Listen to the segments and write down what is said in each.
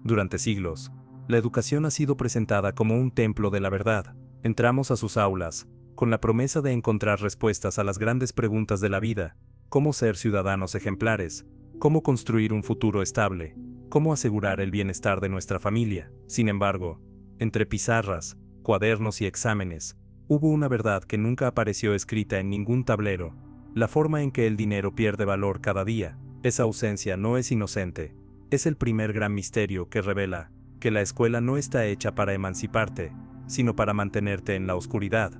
Durante siglos, la educación ha sido presentada como un templo de la verdad. Entramos a sus aulas, con la promesa de encontrar respuestas a las grandes preguntas de la vida: cómo ser ciudadanos ejemplares, cómo construir un futuro estable, cómo asegurar el bienestar de nuestra familia. Sin embargo, entre pizarras, cuadernos y exámenes, hubo una verdad que nunca apareció escrita en ningún tablero: la forma en que el dinero pierde valor cada día. Esa ausencia no es inocente. Es el primer gran misterio que revela que la escuela no está hecha para emanciparte, sino para mantenerte en la oscuridad.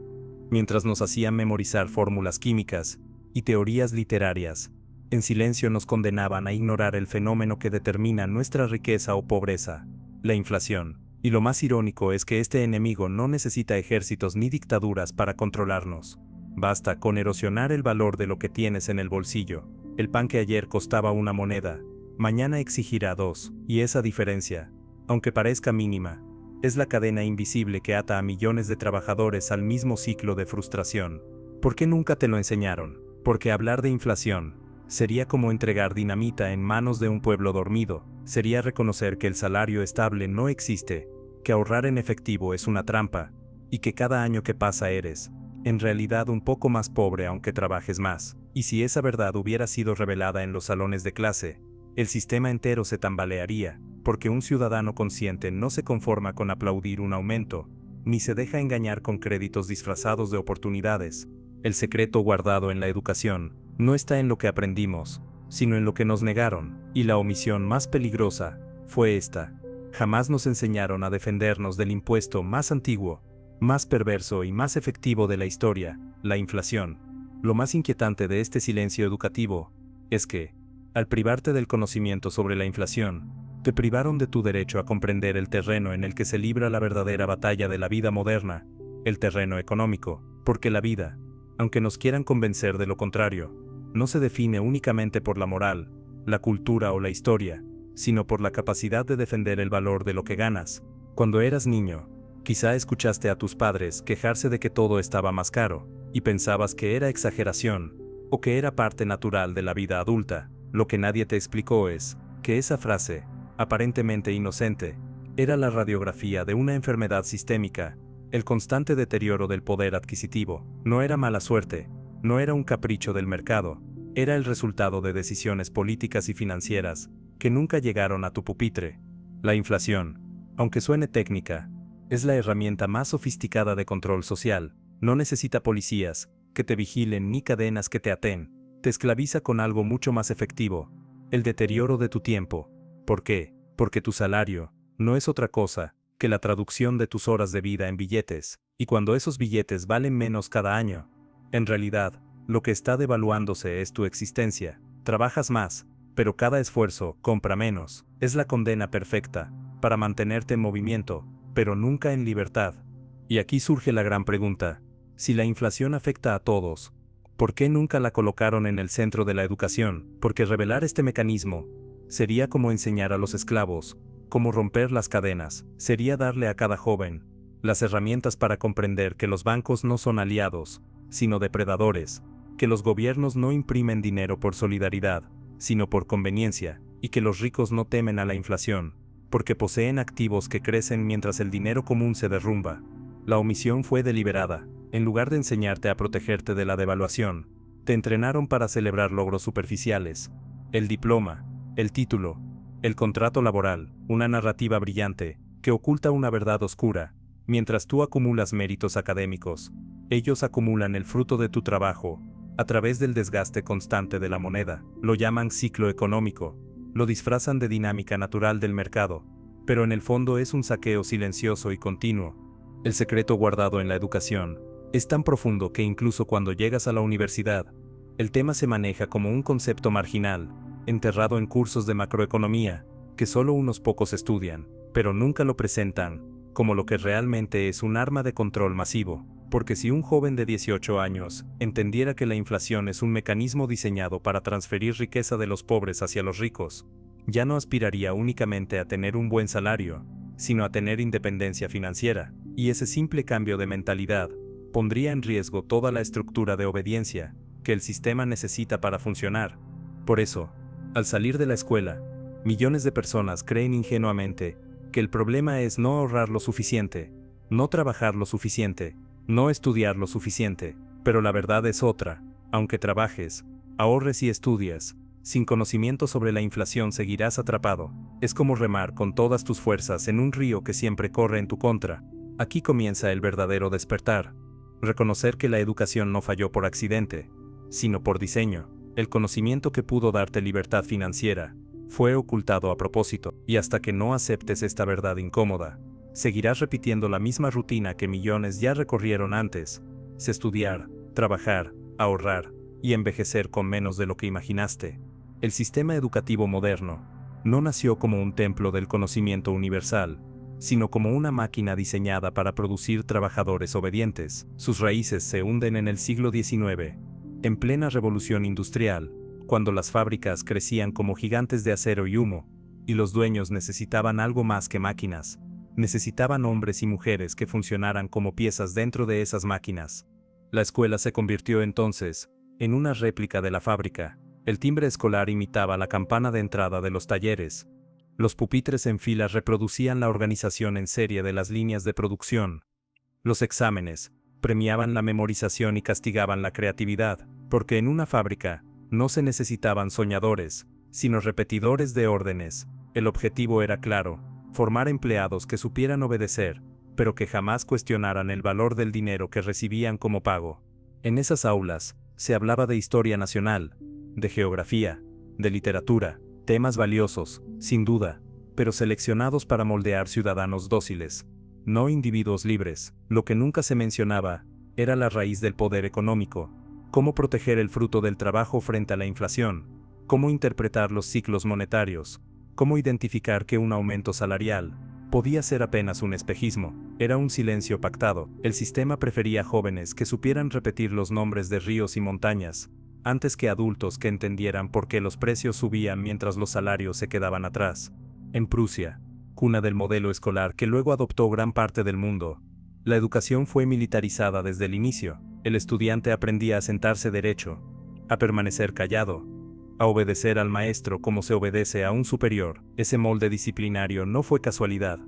Mientras nos hacían memorizar fórmulas químicas y teorías literarias, en silencio nos condenaban a ignorar el fenómeno que determina nuestra riqueza o pobreza: la inflación. Y lo más irónico es que este enemigo no necesita ejércitos ni dictaduras para controlarnos. Basta con erosionar el valor de lo que tienes en el bolsillo. El pan que ayer costaba una moneda, mañana exigirá dos, y esa diferencia, aunque parezca mínima, es la cadena invisible que ata a millones de trabajadores al mismo ciclo de frustración. ¿Por qué nunca te lo enseñaron? Porque hablar de inflación sería como entregar dinamita en manos de un pueblo dormido. Sería reconocer que el salario estable no existe, que ahorrar en efectivo es una trampa, y que cada año que pasa eres, en realidad, un poco más pobre aunque trabajes más. Y si esa verdad hubiera sido revelada en los salones de clase, el sistema entero se tambalearía, porque un ciudadano consciente no se conforma con aplaudir un aumento, ni se deja engañar con créditos disfrazados de oportunidades. El secreto guardado en la educación no está en lo que aprendimos, sino en lo que nos negaron, y la omisión más peligrosa fue esta: jamás nos enseñaron a defendernos del impuesto más antiguo, más perverso y más efectivo de la historia, la inflación. Lo más inquietante de este silencio educativo es que, al privarte del conocimiento sobre la inflación, te privaron de tu derecho a comprender el terreno en el que se libra la verdadera batalla de la vida moderna, el terreno económico, porque la vida, aunque nos quieran convencer de lo contrario, no se define únicamente por la moral, la cultura o la historia, sino por la capacidad de defender el valor de lo que ganas. Cuando eras niño, quizá escuchaste a tus padres quejarse de que todo estaba más caro, y pensabas que era exageración, o que era parte natural de la vida adulta. Lo que nadie te explicó es que esa frase, aparentemente inocente, era la radiografía de una enfermedad sistémica: el constante deterioro del poder adquisitivo. No era mala suerte, no era un capricho del mercado, era el resultado de decisiones políticas y financieras que nunca llegaron a tu pupitre. La inflación, aunque suene técnica, es la herramienta más sofisticada de control social. No necesita policías que te vigilen ni cadenas que te aten. Te esclaviza con algo mucho más efectivo: el deterioro de tu tiempo. ¿Por qué? Porque tu salario no es otra cosa que la traducción de tus horas de vida en billetes, y cuando esos billetes valen menos cada año, en realidad, lo que está devaluándose es tu existencia. Trabajas más, pero cada esfuerzo compra menos. Es la condena perfecta para mantenerte en movimiento, pero nunca en libertad. Y aquí surge la gran pregunta: si la inflación afecta a todos, ¿por qué nunca la colocaron en el centro de la educación? Porque revelar este mecanismo sería como enseñar a los esclavos cómo romper las cadenas. Sería darle a cada joven las herramientas para comprender que los bancos no son aliados, sino depredadores, que los gobiernos no imprimen dinero por solidaridad, sino por conveniencia, y que los ricos no temen a la inflación, porque poseen activos que crecen mientras el dinero común se derrumba. La omisión fue deliberada. En lugar de enseñarte a protegerte de la devaluación, te entrenaron para celebrar logros superficiales: el diploma, el título, el contrato laboral, una narrativa brillante que oculta una verdad oscura. Mientras tú acumulas méritos académicos, ellos acumulan el fruto de tu trabajo a través del desgaste constante de la moneda. Lo llaman ciclo económico, lo disfrazan de dinámica natural del mercado, pero en el fondo es un saqueo silencioso y continuo. El secreto guardado en la educación es tan profundo que incluso cuando llegas a la universidad, el tema se maneja como un concepto marginal, enterrado en cursos de macroeconomía, que solo unos pocos estudian, pero nunca lo presentan como lo que realmente es: un arma de control masivo. Porque si un joven de 18 años entendiera que la inflación es un mecanismo diseñado para transferir riqueza de los pobres hacia los ricos, ya no aspiraría únicamente a tener un buen salario, sino a tener independencia financiera. Y ese simple cambio de mentalidad pondría en riesgo toda la estructura de obediencia que el sistema necesita para funcionar. Por eso, al salir de la escuela, Millones de personas creen ingenuamente que el problema es no ahorrar lo suficiente, no trabajar lo suficiente, no estudiar lo suficiente, pero la verdad es otra. Aunque trabajes, ahorres y estudias, sin conocimiento sobre la inflación seguirás atrapado. Es como remar con todas tus fuerzas en un río que siempre corre en tu contra. Aquí comienza el verdadero despertar. Reconocer que la educación no falló por accidente, sino por diseño. El conocimiento que pudo darte libertad financiera fue ocultado a propósito, y hasta que no aceptes esta verdad incómoda, seguirás repitiendo la misma rutina que millones ya recorrieron antes: estudiar, trabajar, ahorrar y envejecer con menos de lo que imaginaste. El sistema educativo moderno no nació como un templo del conocimiento universal, sino como una máquina diseñada para producir trabajadores obedientes. Sus raíces se hunden en el siglo XIX, en plena revolución industrial, cuando las fábricas crecían como gigantes de acero y humo, y los dueños necesitaban algo más que máquinas. Necesitaban hombres y mujeres que funcionaran como piezas dentro de esas máquinas. La escuela se convirtió entonces en una réplica de la fábrica. El timbre escolar imitaba la campana de entrada de los talleres. Los pupitres en filas reproducían la organización en serie de las líneas de producción. Los exámenes premiaban la memorización y castigaban la creatividad, porque en una fábrica no se necesitaban soñadores, sino repetidores de órdenes. El objetivo era claro: formar empleados que supieran obedecer, pero que jamás cuestionaran el valor del dinero que recibían como pago. En esas aulas se hablaba de historia nacional, de geografía, de literatura, temas valiosos, sin duda, pero seleccionados para moldear ciudadanos dóciles, no individuos libres. Lo que nunca se mencionaba era la raíz del poder económico: cómo proteger el fruto del trabajo frente a la inflación, cómo interpretar los ciclos monetarios, cómo identificar que un aumento salarial podía ser apenas un espejismo. Era un silencio pactado. El sistema prefería jóvenes que supieran repetir los nombres de ríos y montañas, antes que adultos que entendieran por qué los precios subían mientras los salarios se quedaban atrás. En Prusia, cuna del modelo escolar que luego adoptó gran parte del mundo, la educación fue militarizada desde el inicio. El estudiante aprendía a sentarse derecho, a permanecer callado, a obedecer al maestro como se obedece a un superior. Ese molde disciplinario no fue casualidad.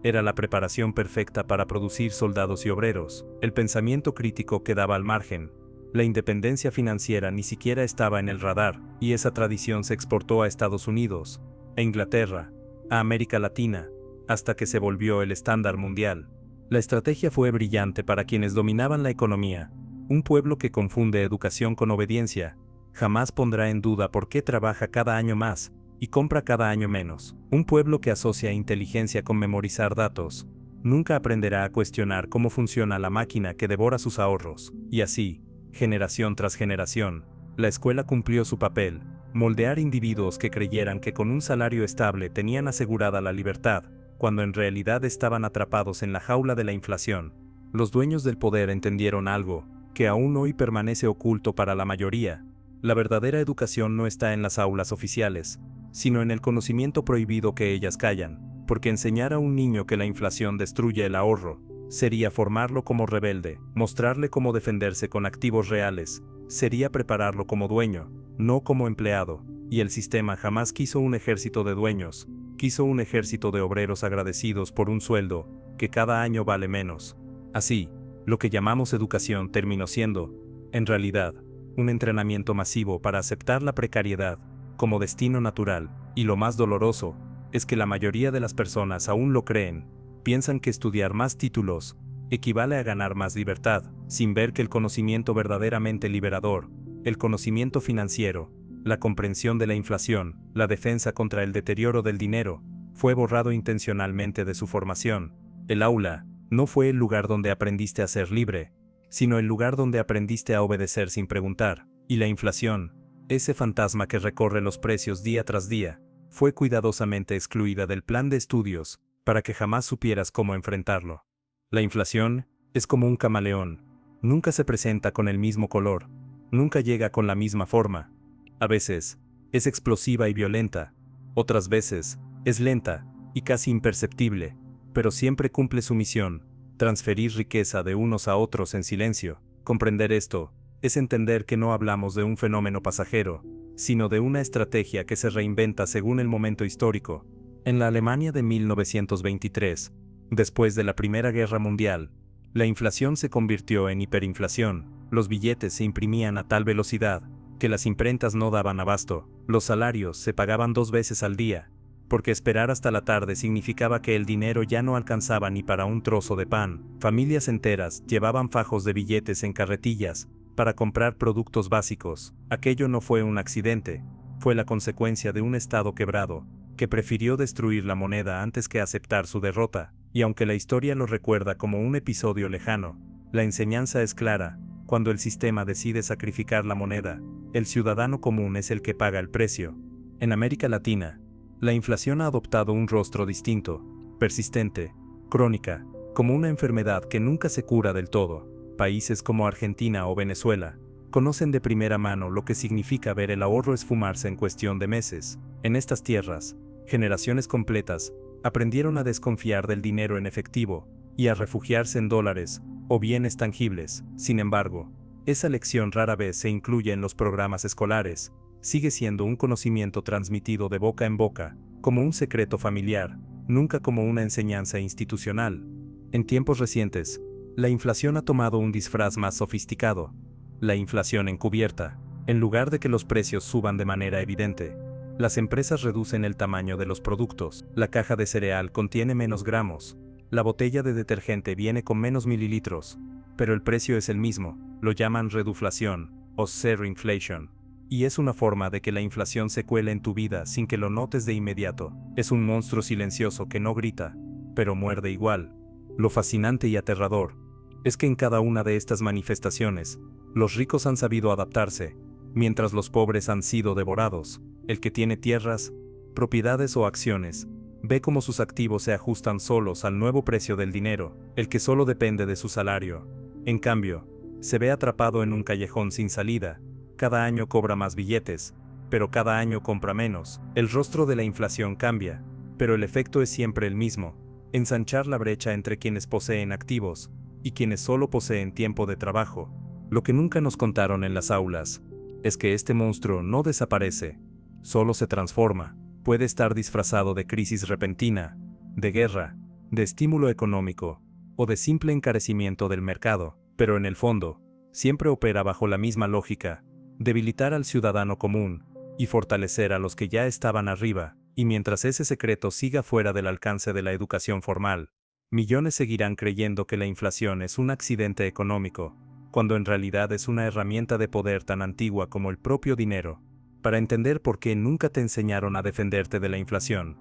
Era la preparación perfecta para producir soldados y obreros. El pensamiento crítico quedaba al margen. La independencia financiera ni siquiera estaba en el radar, y esa tradición se exportó a Estados Unidos, a Inglaterra, a América Latina, hasta que se volvió el estándar mundial. La estrategia fue brillante para quienes dominaban la economía. Un pueblo que confunde educación con obediencia jamás pondrá en duda por qué trabaja cada año más y compra cada año menos. Un pueblo que asocia inteligencia con memorizar datos nunca aprenderá a cuestionar cómo funciona la máquina que devora sus ahorros. Y así, generación tras generación, la escuela cumplió su papel: moldear individuos que creyeran que con un salario estable tenían asegurada la libertad, cuando en realidad estaban atrapados en la jaula de la inflación. Los dueños del poder entendieron algo que aún hoy permanece oculto para la mayoría: la verdadera educación no está en las aulas oficiales, sino en el conocimiento prohibido que ellas callan, porque enseñar a un niño que la inflación destruye el ahorro sería formarlo como rebelde. Mostrarle cómo defenderse con activos reales sería prepararlo como dueño, no como empleado. Y el sistema jamás quiso un ejército de dueños, quiso un ejército de obreros agradecidos por un sueldo que cada año vale menos. Así, lo que llamamos educación terminó siendo, en realidad, un entrenamiento masivo para aceptar la precariedad como destino natural. Y lo más doloroso es que la mayoría de las personas aún lo creen. Piensan que estudiar más títulos equivale a ganar más libertad, sin ver que el conocimiento verdaderamente liberador, el conocimiento financiero, la comprensión de la inflación, la defensa contra el deterioro del dinero, fue borrado intencionalmente de su formación. El aula no fue el lugar donde aprendiste a ser libre, sino el lugar donde aprendiste a obedecer sin preguntar. Y la inflación, ese fantasma que recorre los precios día tras día, fue cuidadosamente excluida del plan de estudios, para que jamás supieras cómo enfrentarlo. La inflación es como un camaleón. Nunca se presenta con el mismo color, nunca llega con la misma forma. A veces, es explosiva y violenta, otras veces, es lenta y casi imperceptible, pero siempre cumple su misión: transferir riqueza de unos a otros en silencio. Comprender esto es entender que no hablamos de un fenómeno pasajero, sino de una estrategia que se reinventa según el momento histórico. En la Alemania de 1923, después de la Primera Guerra Mundial, la inflación se convirtió en hiperinflación. Los billetes se imprimían a tal velocidad que las imprentas no daban abasto. Los salarios se pagaban 2 veces al día, porque esperar hasta la tarde significaba que el dinero ya no alcanzaba ni para un trozo de pan. Familias enteras llevaban fajos de billetes en carretillas para comprar productos básicos. Aquello no fue un accidente, fue la consecuencia de un Estado quebrado, que prefirió destruir la moneda antes que aceptar su derrota. Y aunque la historia lo recuerda como un episodio lejano, la enseñanza es clara: cuando el sistema decide sacrificar la moneda, el ciudadano común es el que paga el precio. En América Latina, la inflación ha adoptado un rostro distinto, persistente, crónica, como una enfermedad que nunca se cura del todo. Países como Argentina o Venezuela conocen de primera mano lo que significa ver el ahorro esfumarse en cuestión de meses. En estas tierras, generaciones completas aprendieron a desconfiar del dinero en efectivo y a refugiarse en dólares o bienes tangibles. Sin embargo, esa lección rara vez se incluye en los programas escolares. Sigue siendo un conocimiento transmitido de boca en boca, como un secreto familiar, nunca como una enseñanza institucional. En tiempos recientes, la inflación ha tomado un disfraz más sofisticado: la inflación encubierta. En lugar de que los precios suban de manera evidente, las empresas reducen el tamaño de los productos. La caja de cereal contiene menos gramos, la botella de detergente viene con menos mililitros, pero el precio es el mismo. Lo llaman reduflación o zero inflation. Y es una forma de que la inflación se cuele en tu vida sin que lo notes de inmediato. Es un monstruo silencioso que no grita, pero muerde igual. Lo fascinante y aterrador es que en cada una de estas manifestaciones, los ricos han sabido adaptarse, mientras los pobres han sido devorados. El que tiene tierras, propiedades o acciones, ve cómo sus activos se ajustan solos al nuevo precio del dinero. El que solo depende de su salario, en cambio, se ve atrapado en un callejón sin salida. Cada año cobra más billetes, pero cada año compra menos. El rostro de la inflación cambia, pero el efecto es siempre el mismo: ensanchar la brecha entre quienes poseen activos y quienes solo poseen tiempo de trabajo. Lo que nunca nos contaron en las aulas es que este monstruo no desaparece, solo se transforma. Puede estar disfrazado de crisis repentina, de guerra, de estímulo económico o de simple encarecimiento del mercado, pero en el fondo, siempre opera bajo la misma lógica: debilitar al ciudadano común y fortalecer a los que ya estaban arriba. Y mientras ese secreto siga fuera del alcance de la educación formal, millones seguirán creyendo que la inflación es un accidente económico, cuando en realidad es una herramienta de poder tan antigua como el propio dinero. Para entender por qué nunca te enseñaron a defenderte de la inflación,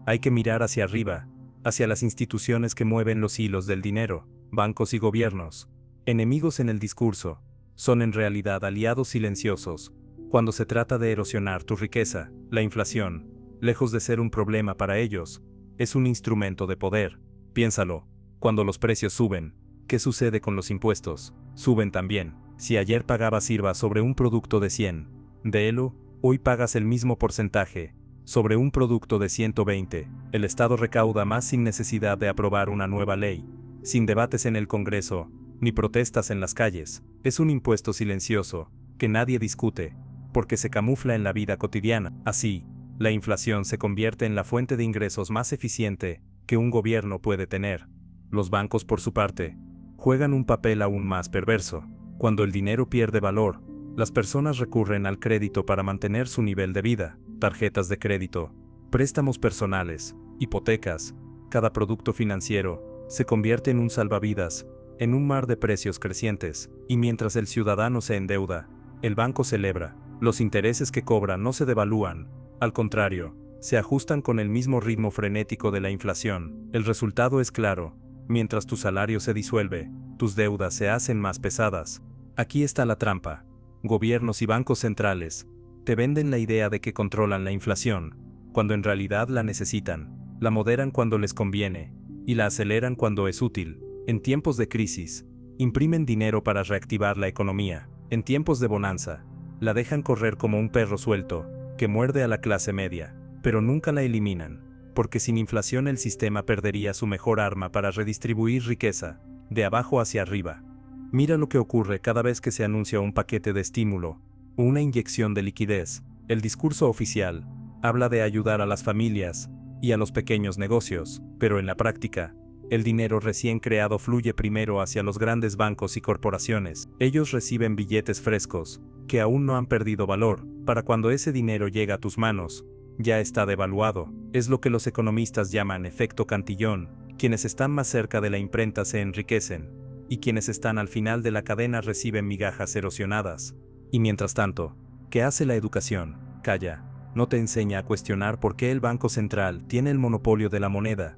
hay que mirar hacia arriba, hacia las instituciones que mueven los hilos del dinero. Bancos y gobiernos, enemigos en el discurso, son en realidad aliados silenciosos cuando se trata de erosionar tu riqueza. La inflación, lejos de ser un problema para ellos, es un instrumento de poder. Piénsalo: cuando los precios suben, ¿qué sucede con los impuestos? Suben también. Si ayer pagabas IVA sobre un producto de 100 de ELO, hoy pagas el mismo porcentaje sobre un producto de 120. El Estado recauda más sin necesidad de aprobar una nueva ley, sin debates en el Congreso, ni protestas en las calles. Es un impuesto silencioso, que nadie discute, porque se camufla en la vida cotidiana. Así, la inflación se convierte en la fuente de ingresos más eficiente que un gobierno puede tener. Los bancos, por su parte, juegan un papel aún más perverso. Cuando el dinero pierde valor, las personas recurren al crédito para mantener su nivel de vida. Tarjetas de crédito, préstamos personales, hipotecas, cada producto financiero se convierte en un salvavidas, en un mar de precios crecientes. Y mientras el ciudadano se endeuda, el banco celebra. Los intereses que cobra no se devalúan, al contrario, se ajustan con el mismo ritmo frenético de la inflación. El resultado es claro: mientras tu salario se disuelve, tus deudas se hacen más pesadas. Aquí está la trampa: gobiernos y bancos centrales te venden la idea de que controlan la inflación, cuando en realidad la necesitan. La moderan cuando les conviene, y la aceleran cuando es útil. En tiempos de crisis, imprimen dinero para reactivar la economía. En tiempos de bonanza, la dejan correr como un perro suelto, que muerde a la clase media, pero nunca la eliminan, porque sin inflación el sistema perdería su mejor arma para redistribuir riqueza, de abajo hacia arriba. Mira lo que ocurre cada vez que se anuncia un paquete de estímulo, o una inyección de liquidez. El discurso oficial habla de ayudar a las familias y a los pequeños negocios, pero en la práctica, el dinero recién creado fluye primero hacia los grandes bancos y corporaciones. Ellos reciben billetes frescos, que aún no han perdido valor. Para cuando ese dinero llega a tus manos, ya está devaluado. Es lo que los economistas llaman efecto Cantillón. Quienes están más cerca de la imprenta se enriquecen, y quienes están al final de la cadena reciben migajas erosionadas. Y mientras tanto, ¿qué hace la educación? Calla. No te enseña a cuestionar por qué el Banco Central tiene el monopolio de la moneda,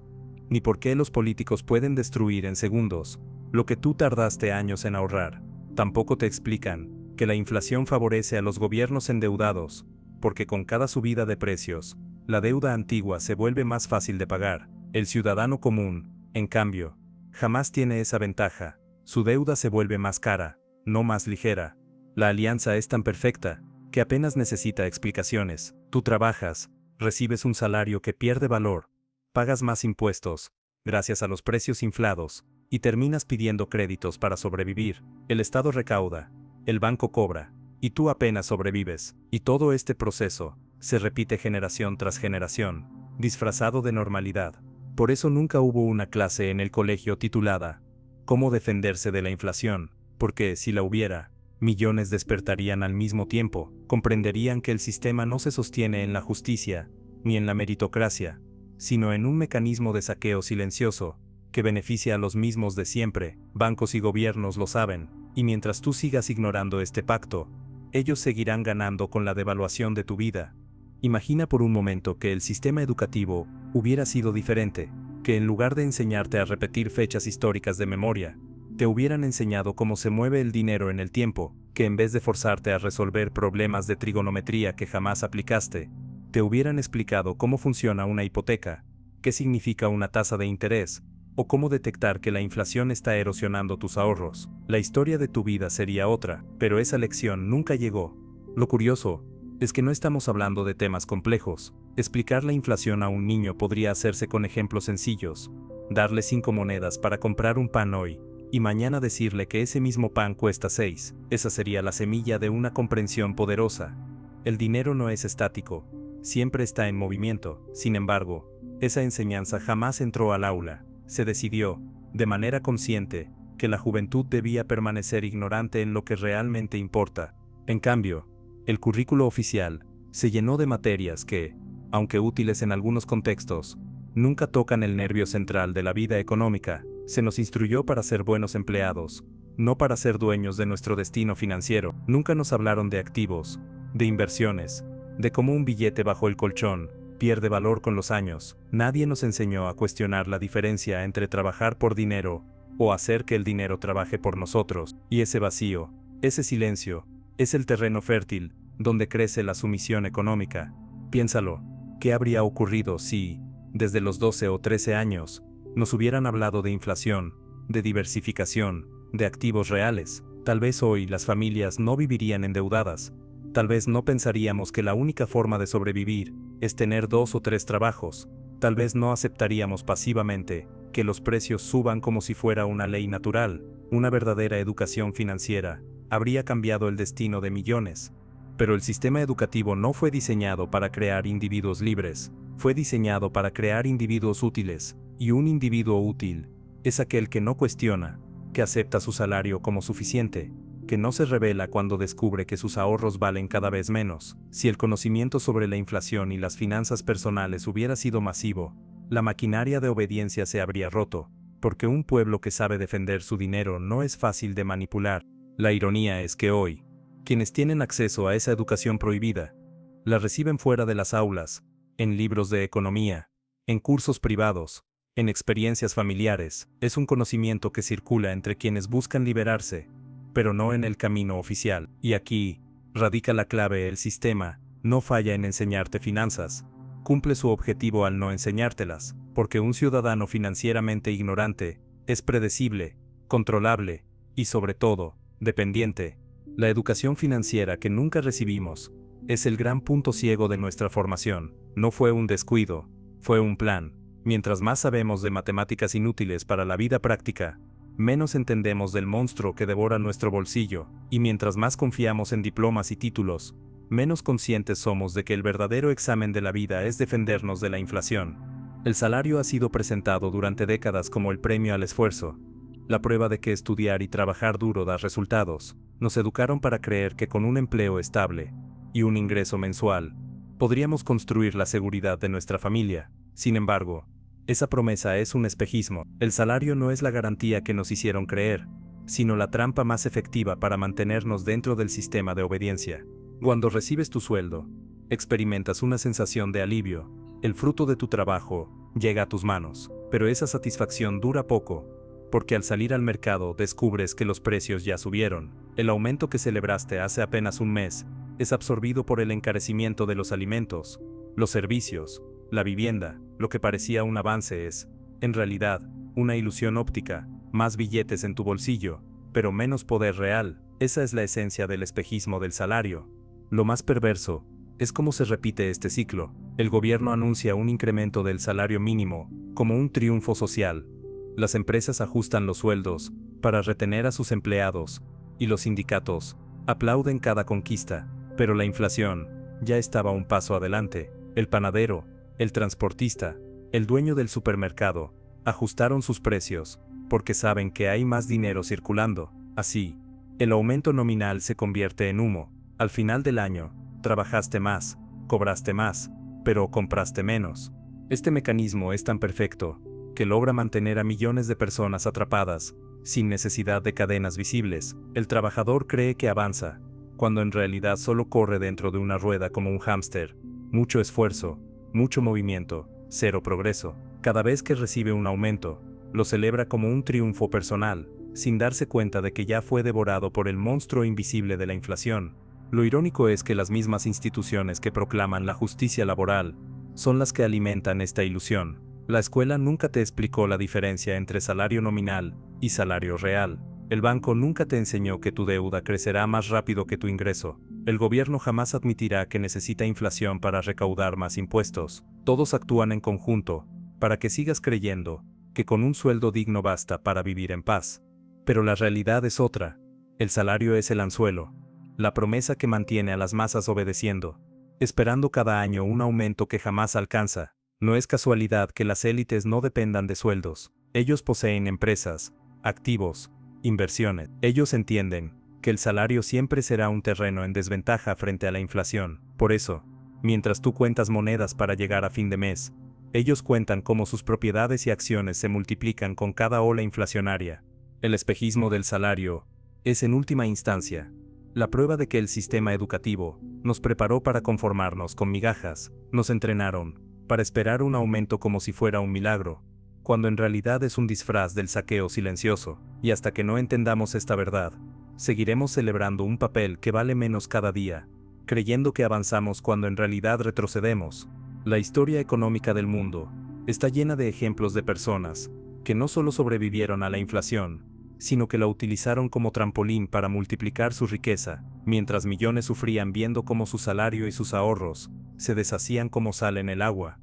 ni por qué los políticos pueden destruir en segundos lo que tú tardaste años en ahorrar. Tampoco te explican que la inflación favorece a los gobiernos endeudados, porque con cada subida de precios, la deuda antigua se vuelve más fácil de pagar. El ciudadano común, en cambio, jamás tiene esa ventaja. Su deuda se vuelve más cara, no más ligera. La alianza es tan perfecta que apenas necesita explicaciones. Tú trabajas, recibes un salario que pierde valor, pagas más impuestos, gracias a los precios inflados, y terminas pidiendo créditos para sobrevivir. El Estado recauda, el banco cobra, y tú apenas sobrevives. Y todo este proceso se repite generación tras generación, disfrazado de normalidad. Por eso nunca hubo una clase en el colegio titulada ¿Cómo defenderse de la inflación? Porque si la hubiera, millones despertarían al mismo tiempo, comprenderían que el sistema no se sostiene en la justicia, ni en la meritocracia, sino en un mecanismo de saqueo silencioso, que beneficia a los mismos de siempre. Bancos y gobiernos lo saben, y mientras tú sigas ignorando este pacto, ellos seguirán ganando con la devaluación de tu vida. Imagina por un momento que el sistema educativo hubiera sido diferente, que en lugar de enseñarte a repetir fechas históricas de memoria, te hubieran enseñado cómo se mueve el dinero en el tiempo, que en vez de forzarte a resolver problemas de trigonometría que jamás aplicaste, te hubieran explicado cómo funciona una hipoteca, qué significa una tasa de interés, o cómo detectar que la inflación está erosionando tus ahorros. La historia de tu vida sería otra, pero esa lección nunca llegó. Lo curioso es que no estamos hablando de temas complejos. Explicar la inflación a un niño podría hacerse con ejemplos sencillos. Darle 5 monedas para comprar un pan hoy, y mañana decirle que ese mismo pan cuesta 6. Esa sería la semilla de una comprensión poderosa. El dinero no es estático, siempre está en movimiento. Sin embargo, esa enseñanza jamás entró al aula. Se decidió, de manera consciente, que la juventud debía permanecer ignorante en lo que realmente importa. En cambio, el currículo oficial se llenó de materias que, aunque útiles en algunos contextos, nunca tocan el nervio central de la vida económica. Se nos instruyó para ser buenos empleados, no para ser dueños de nuestro destino financiero. Nunca nos hablaron de activos, de inversiones, de cómo un billete bajo el colchón pierde valor con los años. Nadie nos enseñó a cuestionar la diferencia entre trabajar por dinero o hacer que el dinero trabaje por nosotros. Y ese vacío, ese silencio, es el terreno fértil donde crece la sumisión económica. Piénsalo, ¿qué habría ocurrido si, desde los 12 o 13 años, nos hubieran hablado de inflación, de diversificación, de activos reales? Tal vez hoy las familias no vivirían endeudadas. Tal vez no pensaríamos que la única forma de sobrevivir es tener 2 o 3 trabajos. Tal vez no aceptaríamos pasivamente que los precios suban como si fuera una ley natural. Una verdadera educación financiera habría cambiado el destino de millones. Pero el sistema educativo no fue diseñado para crear individuos libres, fue diseñado para crear individuos útiles, y un individuo útil es aquel que no cuestiona, que acepta su salario como suficiente, que no se revela cuando descubre que sus ahorros valen cada vez menos. Si el conocimiento sobre la inflación y las finanzas personales hubiera sido masivo, la maquinaria de obediencia se habría roto, porque un pueblo que sabe defender su dinero no es fácil de manipular. La ironía es que hoy, quienes tienen acceso a esa educación prohibida, la reciben fuera de las aulas, en libros de economía, en cursos privados, en experiencias familiares. Es un conocimiento que circula entre quienes buscan liberarse, pero no en el camino oficial. Y aquí radica la clave: el sistema no falla en enseñarte finanzas, cumple su objetivo al no enseñártelas, porque un ciudadano financieramente ignorante es predecible, controlable y, sobre todo, dependiente. La educación financiera que nunca recibimos es el gran punto ciego de nuestra formación. No fue un descuido, fue un plan. Mientras más sabemos de matemáticas inútiles para la vida práctica, menos entendemos del monstruo que devora nuestro bolsillo, y mientras más confiamos en diplomas y títulos, menos conscientes somos de que el verdadero examen de la vida es defendernos de la inflación. El salario ha sido presentado durante décadas como el premio al esfuerzo, la prueba de que estudiar y trabajar duro da resultados. Nos educaron para creer que con un empleo estable y un ingreso mensual, podríamos construir la seguridad de nuestra familia. Sin embargo, esa promesa es un espejismo. El salario no es la garantía que nos hicieron creer, sino la trampa más efectiva para mantenernos dentro del sistema de obediencia. Cuando recibes tu sueldo, experimentas una sensación de alivio. El fruto de tu trabajo llega a tus manos, pero esa satisfacción dura poco, porque al salir al mercado descubres que los precios ya subieron. El aumento que celebraste hace apenas un mes es absorbido por el encarecimiento de los alimentos, los servicios, la vivienda. Lo que parecía un avance es, en realidad, una ilusión óptica, más billetes en tu bolsillo, pero menos poder real. Esa es la esencia del espejismo del salario. Lo más perverso es cómo se repite este ciclo. El gobierno anuncia un incremento del salario mínimo como un triunfo social. Las empresas ajustan los sueldos para retener a sus empleados, y los sindicatos aplauden cada conquista, pero la inflación ya estaba un paso adelante. El panadero, el transportista, el dueño del supermercado, ajustaron sus precios, porque saben que hay más dinero circulando. Así, el aumento nominal se convierte en humo. Al final del año, trabajaste más, cobraste más, pero compraste menos. Este mecanismo es tan perfecto que logra mantener a millones de personas atrapadas, sin necesidad de cadenas visibles. El trabajador cree que avanza, cuando en realidad solo corre dentro de una rueda como un hámster. Mucho esfuerzo, mucho movimiento, cero progreso. Cada vez que recibe un aumento, lo celebra como un triunfo personal, sin darse cuenta de que ya fue devorado por el monstruo invisible de la inflación. Lo irónico es que las mismas instituciones que proclaman la justicia laboral son las que alimentan esta ilusión. La escuela nunca te explicó la diferencia entre salario nominal y salario real. El banco nunca te enseñó que tu deuda crecerá más rápido que tu ingreso. El gobierno jamás admitirá que necesita inflación para recaudar más impuestos. Todos actúan en conjunto, para que sigas creyendo que con un sueldo digno basta para vivir en paz. Pero la realidad es otra. El salario es el anzuelo, la promesa que mantiene a las masas obedeciendo, esperando cada año un aumento que jamás alcanza. No es casualidad que las élites no dependan de sueldos. Ellos poseen empresas, activos, inversiones. Ellos entienden que el salario siempre será un terreno en desventaja frente a la inflación. Por eso, mientras tú cuentas monedas para llegar a fin de mes, ellos cuentan cómo sus propiedades y acciones se multiplican con cada ola inflacionaria. El espejismo del salario es, en última instancia, la prueba de que el sistema educativo nos preparó para conformarnos con migajas. Nos entrenaron para esperar un aumento como si fuera un milagro, cuando en realidad es un disfraz del saqueo silencioso. Y hasta que no entendamos esta verdad, seguiremos celebrando un papel que vale menos cada día, creyendo que avanzamos cuando en realidad retrocedemos. La historia económica del mundo está llena de ejemplos de personas que no solo sobrevivieron a la inflación, sino que la utilizaron como trampolín para multiplicar su riqueza, mientras millones sufrían viendo cómo su salario y sus ahorros se deshacían como sal en el agua.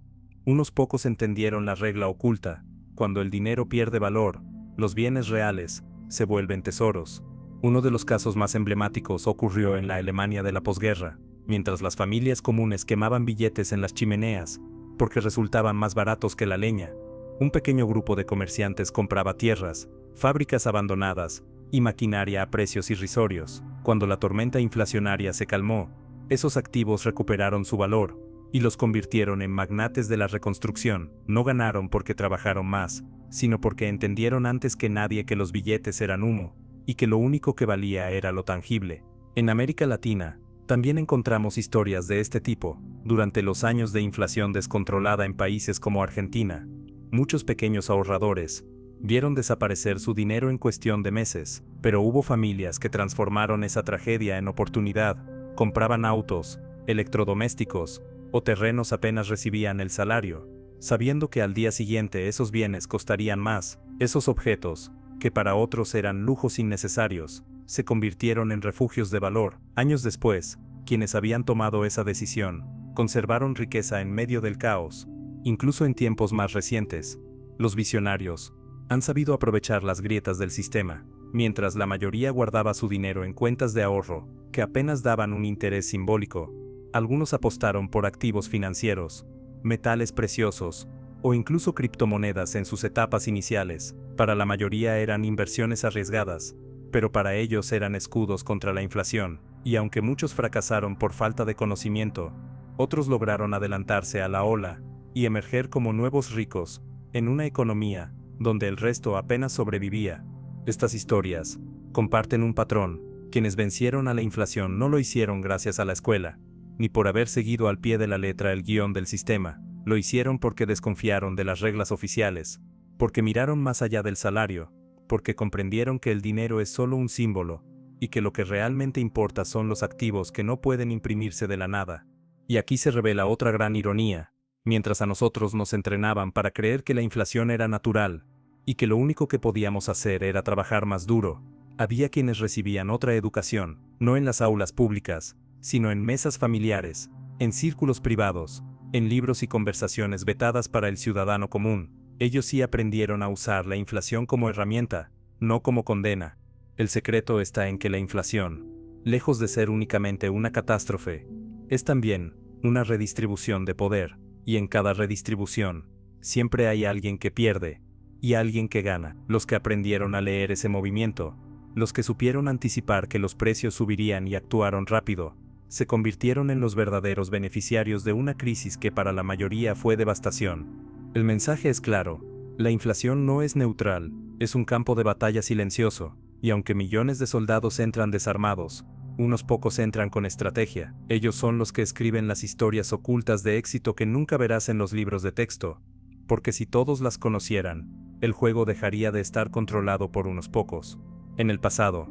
Unos pocos entendieron la regla oculta: cuando el dinero pierde valor, los bienes reales se vuelven tesoros. Uno de los casos más emblemáticos ocurrió en la Alemania de la posguerra, mientras las familias comunes quemaban billetes en las chimeneas, porque resultaban más baratos que la leña. Un pequeño grupo de comerciantes compraba tierras, fábricas abandonadas y maquinaria a precios irrisorios. Cuando la tormenta inflacionaria se calmó, esos activos recuperaron su valor y los convirtieron en magnates de la reconstrucción. No ganaron porque trabajaron más, sino porque entendieron antes que nadie que los billetes eran humo, y que lo único que valía era lo tangible. En América Latina, también encontramos historias de este tipo. Durante los años de inflación descontrolada en países como Argentina, muchos pequeños ahorradores vieron desaparecer su dinero en cuestión de meses, pero hubo familias que transformaron esa tragedia en oportunidad. Compraban autos, electrodomésticos o terrenos apenas recibían el salario, sabiendo que al día siguiente esos bienes costarían más. Esos objetos, que para otros eran lujos innecesarios, se convirtieron en refugios de valor. Años después, quienes habían tomado esa decisión conservaron riqueza en medio del caos. Incluso en tiempos más recientes, los visionarios han sabido aprovechar las grietas del sistema. mientras la mayoría guardaba su dinero en cuentas de ahorro, que apenas daban un interés simbólico. Algunos apostaron por activos financieros, metales preciosos, o incluso criptomonedas en sus etapas iniciales. Para la mayoría eran inversiones arriesgadas, pero para ellos eran escudos contra la inflación, y aunque muchos fracasaron por falta de conocimiento, otros lograron adelantarse a la ola y emerger como nuevos ricos, en una economía donde el resto apenas sobrevivía. Estas historias comparten un patrón. Quienes vencieron a la inflación no lo hicieron gracias a la escuela, ni por haber seguido al pie de la letra el guión del sistema. Lo hicieron porque desconfiaron de las reglas oficiales, porque miraron más allá del salario, porque comprendieron que el dinero es solo un símbolo, y que lo que realmente importa son los activos que no pueden imprimirse de la nada. Y aquí se revela otra gran ironía. Mientras a nosotros nos entrenaban para creer que la inflación era natural, y que lo único que podíamos hacer era trabajar más duro, había quienes recibían otra educación, no en las aulas públicas, sino en mesas familiares, en círculos privados, en libros y conversaciones vetadas para el ciudadano común. Ellos sí aprendieron a usar la inflación como herramienta, no como condena. El secreto está en que la inflación, lejos de ser únicamente una catástrofe, es también una redistribución de poder, y en cada redistribución, siempre hay alguien que pierde, y alguien que gana. Los que aprendieron a leer ese movimiento, los que supieron anticipar que los precios subirían y actuaron rápido, se convirtieron en los verdaderos beneficiarios de una crisis que para la mayoría fue devastación. El mensaje es claro: la inflación no es neutral, es un campo de batalla silencioso, y aunque millones de soldados entran desarmados, unos pocos entran con estrategia. Ellos son los que escriben las historias ocultas de éxito que nunca verás en los libros de texto, porque si todos las conocieran, el juego dejaría de estar controlado por unos pocos. En el pasado,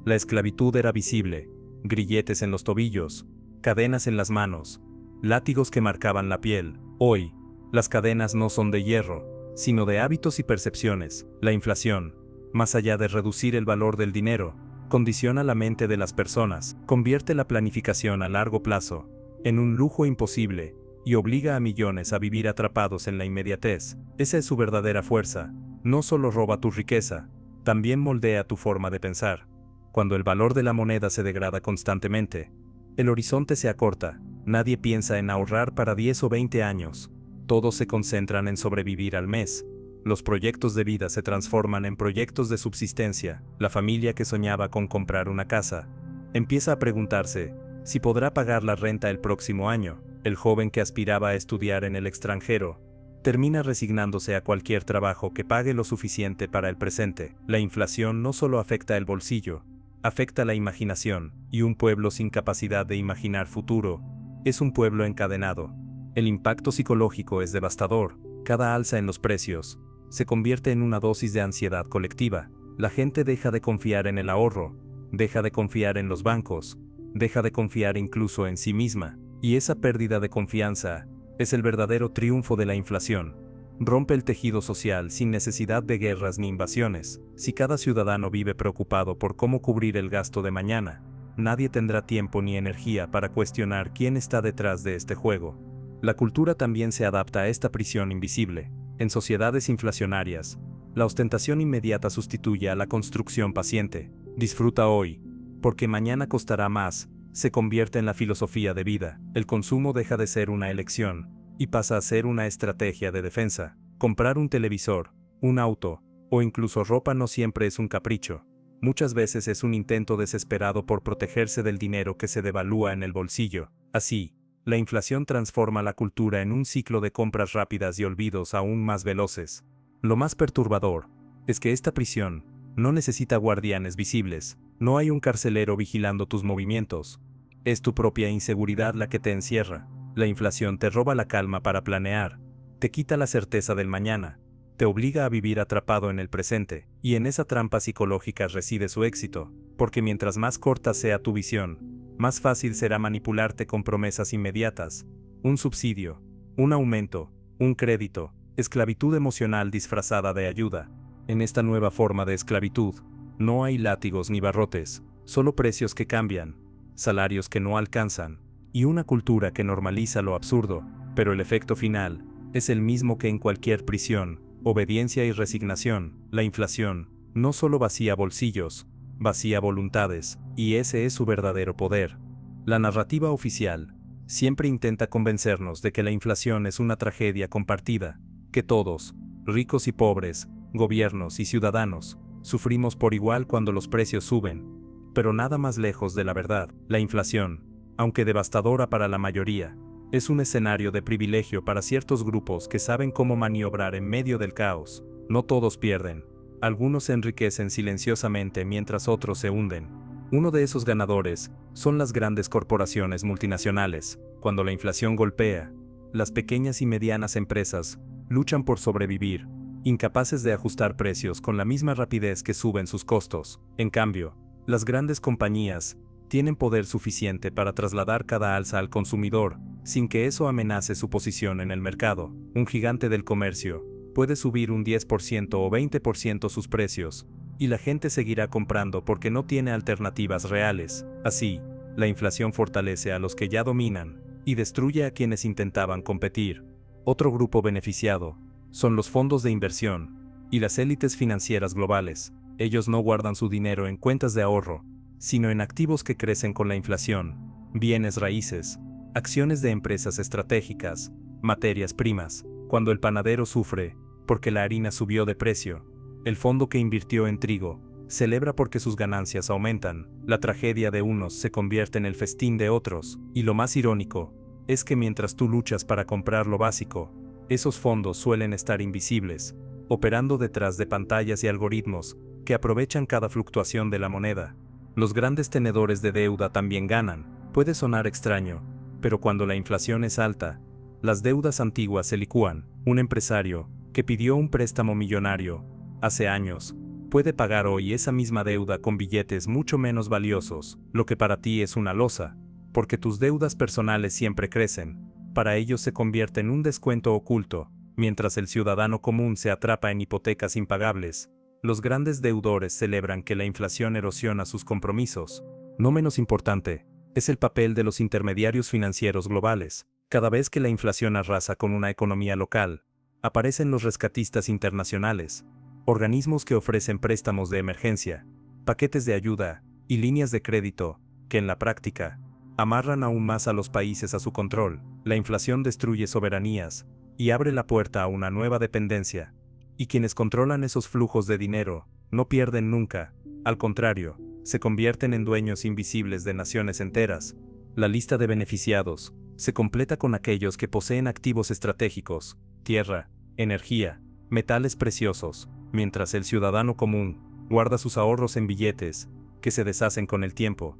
la esclavitud era visible: grilletes en los tobillos, cadenas en las manos, látigos que marcaban la piel. Hoy, las cadenas no son de hierro, sino de hábitos y percepciones. La inflación, más allá de reducir el valor del dinero, condiciona la mente de las personas, convierte la planificación a largo plazo en un lujo imposible, y obliga a millones a vivir atrapados en la inmediatez. Esa es su verdadera fuerza. No solo roba tu riqueza, también moldea tu forma de pensar. Cuando el valor de la moneda se degrada constantemente, el horizonte se acorta. Nadie piensa en ahorrar para 10 o 20 años. Todos se concentran en sobrevivir al mes. Los proyectos de vida se transforman en proyectos de subsistencia. La familia que soñaba con comprar una casa empieza a preguntarse si podrá pagar la renta el próximo año. El joven que aspiraba a estudiar en el extranjero termina resignándose a cualquier trabajo que pague lo suficiente para el presente. La inflación no solo afecta el bolsillo, afecta la imaginación, y un pueblo sin capacidad de imaginar futuro es un pueblo encadenado. El impacto psicológico es devastador. Cada alza en los precios se convierte en una dosis de ansiedad colectiva. La gente deja de confiar en el ahorro, deja de confiar en los bancos, deja de confiar incluso en sí misma, y esa pérdida de confianza es el verdadero triunfo de la inflación. Rompe el tejido social sin necesidad de guerras ni invasiones. Si cada ciudadano vive preocupado por cómo cubrir el gasto de mañana, nadie tendrá tiempo ni energía para cuestionar quién está detrás de este juego. La cultura también se adapta a esta prisión invisible. En sociedades inflacionarias, la ostentación inmediata sustituye a la construcción paciente. Disfruta hoy, porque mañana costará más, se convierte en la filosofía de vida. El consumo deja de ser una elección y pasa a ser una estrategia de defensa. Comprar un televisor, un auto, o incluso ropa no siempre es un capricho. Muchas veces es un intento desesperado por protegerse del dinero que se devalúa en el bolsillo. Así, la inflación transforma la cultura en un ciclo de compras rápidas y olvidos aún más veloces. Lo más perturbador es que esta prisión no necesita guardianes visibles. No hay un carcelero vigilando tus movimientos. Es tu propia inseguridad la que te encierra. La inflación te roba la calma para planear, te quita la certeza del mañana, te obliga a vivir atrapado en el presente, y en esa trampa psicológica reside su éxito, porque mientras más corta sea tu visión, más fácil será manipularte con promesas inmediatas: un subsidio, un aumento, un crédito, esclavitud emocional disfrazada de ayuda. En esta nueva forma de esclavitud, no hay látigos ni barrotes, solo precios que cambian, salarios que no alcanzan, y una cultura que normaliza lo absurdo, pero el efecto final es el mismo que en cualquier prisión: obediencia y resignación. La inflación no solo vacía bolsillos, vacía voluntades, y ese es su verdadero poder. La narrativa oficial siempre intenta convencernos de que la inflación es una tragedia compartida, que todos, ricos y pobres, gobiernos y ciudadanos, sufrimos por igual cuando los precios suben. Pero nada más lejos de la verdad. La inflación, aunque devastadora para la mayoría, es un escenario de privilegio para ciertos grupos que saben cómo maniobrar en medio del caos. No todos pierden. Algunos se enriquecen silenciosamente mientras otros se hunden. Uno de esos ganadores son las grandes corporaciones multinacionales. Cuando la inflación golpea, las pequeñas y medianas empresas luchan por sobrevivir, incapaces de ajustar precios con la misma rapidez que suben sus costos. En cambio, las grandes compañías tienen poder suficiente para trasladar cada alza al consumidor, sin que eso amenace su posición en el mercado. Un gigante del comercio puede subir un 10% o 20% sus precios, y la gente seguirá comprando porque no tiene alternativas reales. Así, la inflación fortalece a los que ya dominan y destruye a quienes intentaban competir. Otro grupo beneficiado son los fondos de inversión y las élites financieras globales. Ellos no guardan su dinero en cuentas de ahorro, sino en activos que crecen con la inflación, bienes raíces, acciones de empresas estratégicas, materias primas. Cuando el panadero sufre porque la harina subió de precio, el fondo que invirtió en trigo celebra porque sus ganancias aumentan. La tragedia de unos se convierte en el festín de otros, y lo más irónico es que mientras tú luchas para comprar lo básico, esos fondos suelen estar invisibles, operando detrás de pantallas y algoritmos que aprovechan cada fluctuación de la moneda. Los grandes tenedores de deuda también ganan. Puede sonar extraño, pero cuando la inflación es alta, las deudas antiguas se licúan. Un empresario que pidió un préstamo millonario hace años puede pagar hoy esa misma deuda con billetes mucho menos valiosos, lo que para ti es una losa, porque tus deudas personales siempre crecen. Para ellos se convierte en un descuento oculto, mientras el ciudadano común se atrapa en hipotecas impagables. Los grandes deudores celebran que la inflación erosiona sus compromisos. No menos importante es el papel de los intermediarios financieros globales. Cada vez que la inflación arrasa con una economía local, aparecen los rescatistas internacionales, organismos que ofrecen préstamos de emergencia, paquetes de ayuda y líneas de crédito, que en la práctica amarran aún más a los países a su control. La inflación destruye soberanías y abre la puerta a una nueva dependencia. Y quienes controlan esos flujos de dinero no pierden nunca, al contrario, se convierten en dueños invisibles de naciones enteras. La lista de beneficiados se completa con aquellos que poseen activos estratégicos, tierra, energía, metales preciosos, mientras el ciudadano común guarda sus ahorros en billetes que se deshacen con el tiempo.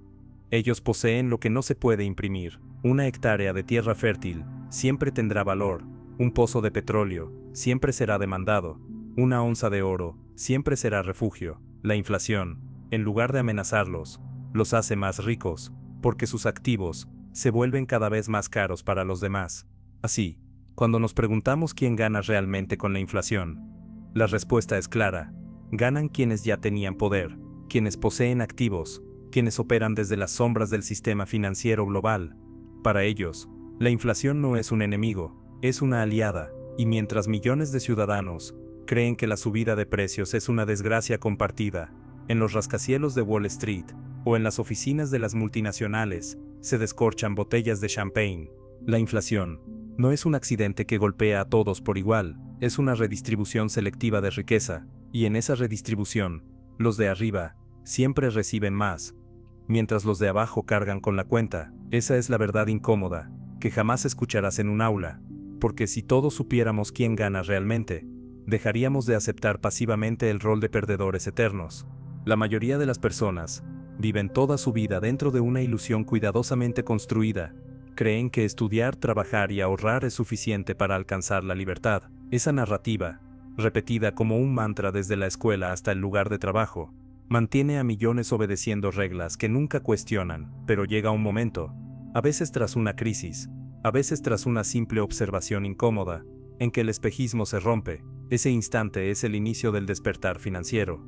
Ellos poseen lo que no se puede imprimir. Una hectárea de tierra fértil siempre tendrá valor. Un pozo de petróleo siempre será demandado. Una onza de oro siempre será refugio. La inflación, en lugar de amenazarlos, los hace más ricos, porque sus activos se vuelven cada vez más caros para los demás. Así, cuando nos preguntamos quién gana realmente con la inflación, la respuesta es clara: ganan quienes ya tenían poder, quienes poseen activos, quienes operan desde las sombras del sistema financiero global. Para ellos, la inflación no es un enemigo, es una aliada, y mientras millones de ciudadanos creen que la subida de precios es una desgracia compartida, en los rascacielos de Wall Street o en las oficinas de las multinacionales se descorchan botellas de champagne. La inflación no es un accidente que golpea a todos por igual, es una redistribución selectiva de riqueza, y en esa redistribución, los de arriba siempre reciben más, mientras los de abajo cargan con la cuenta. Esa es la verdad incómoda, que jamás escucharás en un aula, porque si todos supiéramos quién gana realmente, dejaríamos de aceptar pasivamente el rol de perdedores eternos. La mayoría de las personas viven toda su vida dentro de una ilusión cuidadosamente construida. Creen que estudiar, trabajar y ahorrar es suficiente para alcanzar la libertad. Esa narrativa, repetida como un mantra desde la escuela hasta el lugar de trabajo, mantiene a millones obedeciendo reglas que nunca cuestionan. Pero llega un momento, a veces tras una crisis, a veces tras una simple observación incómoda, en que el espejismo se rompe. Ese instante es el inicio del despertar financiero.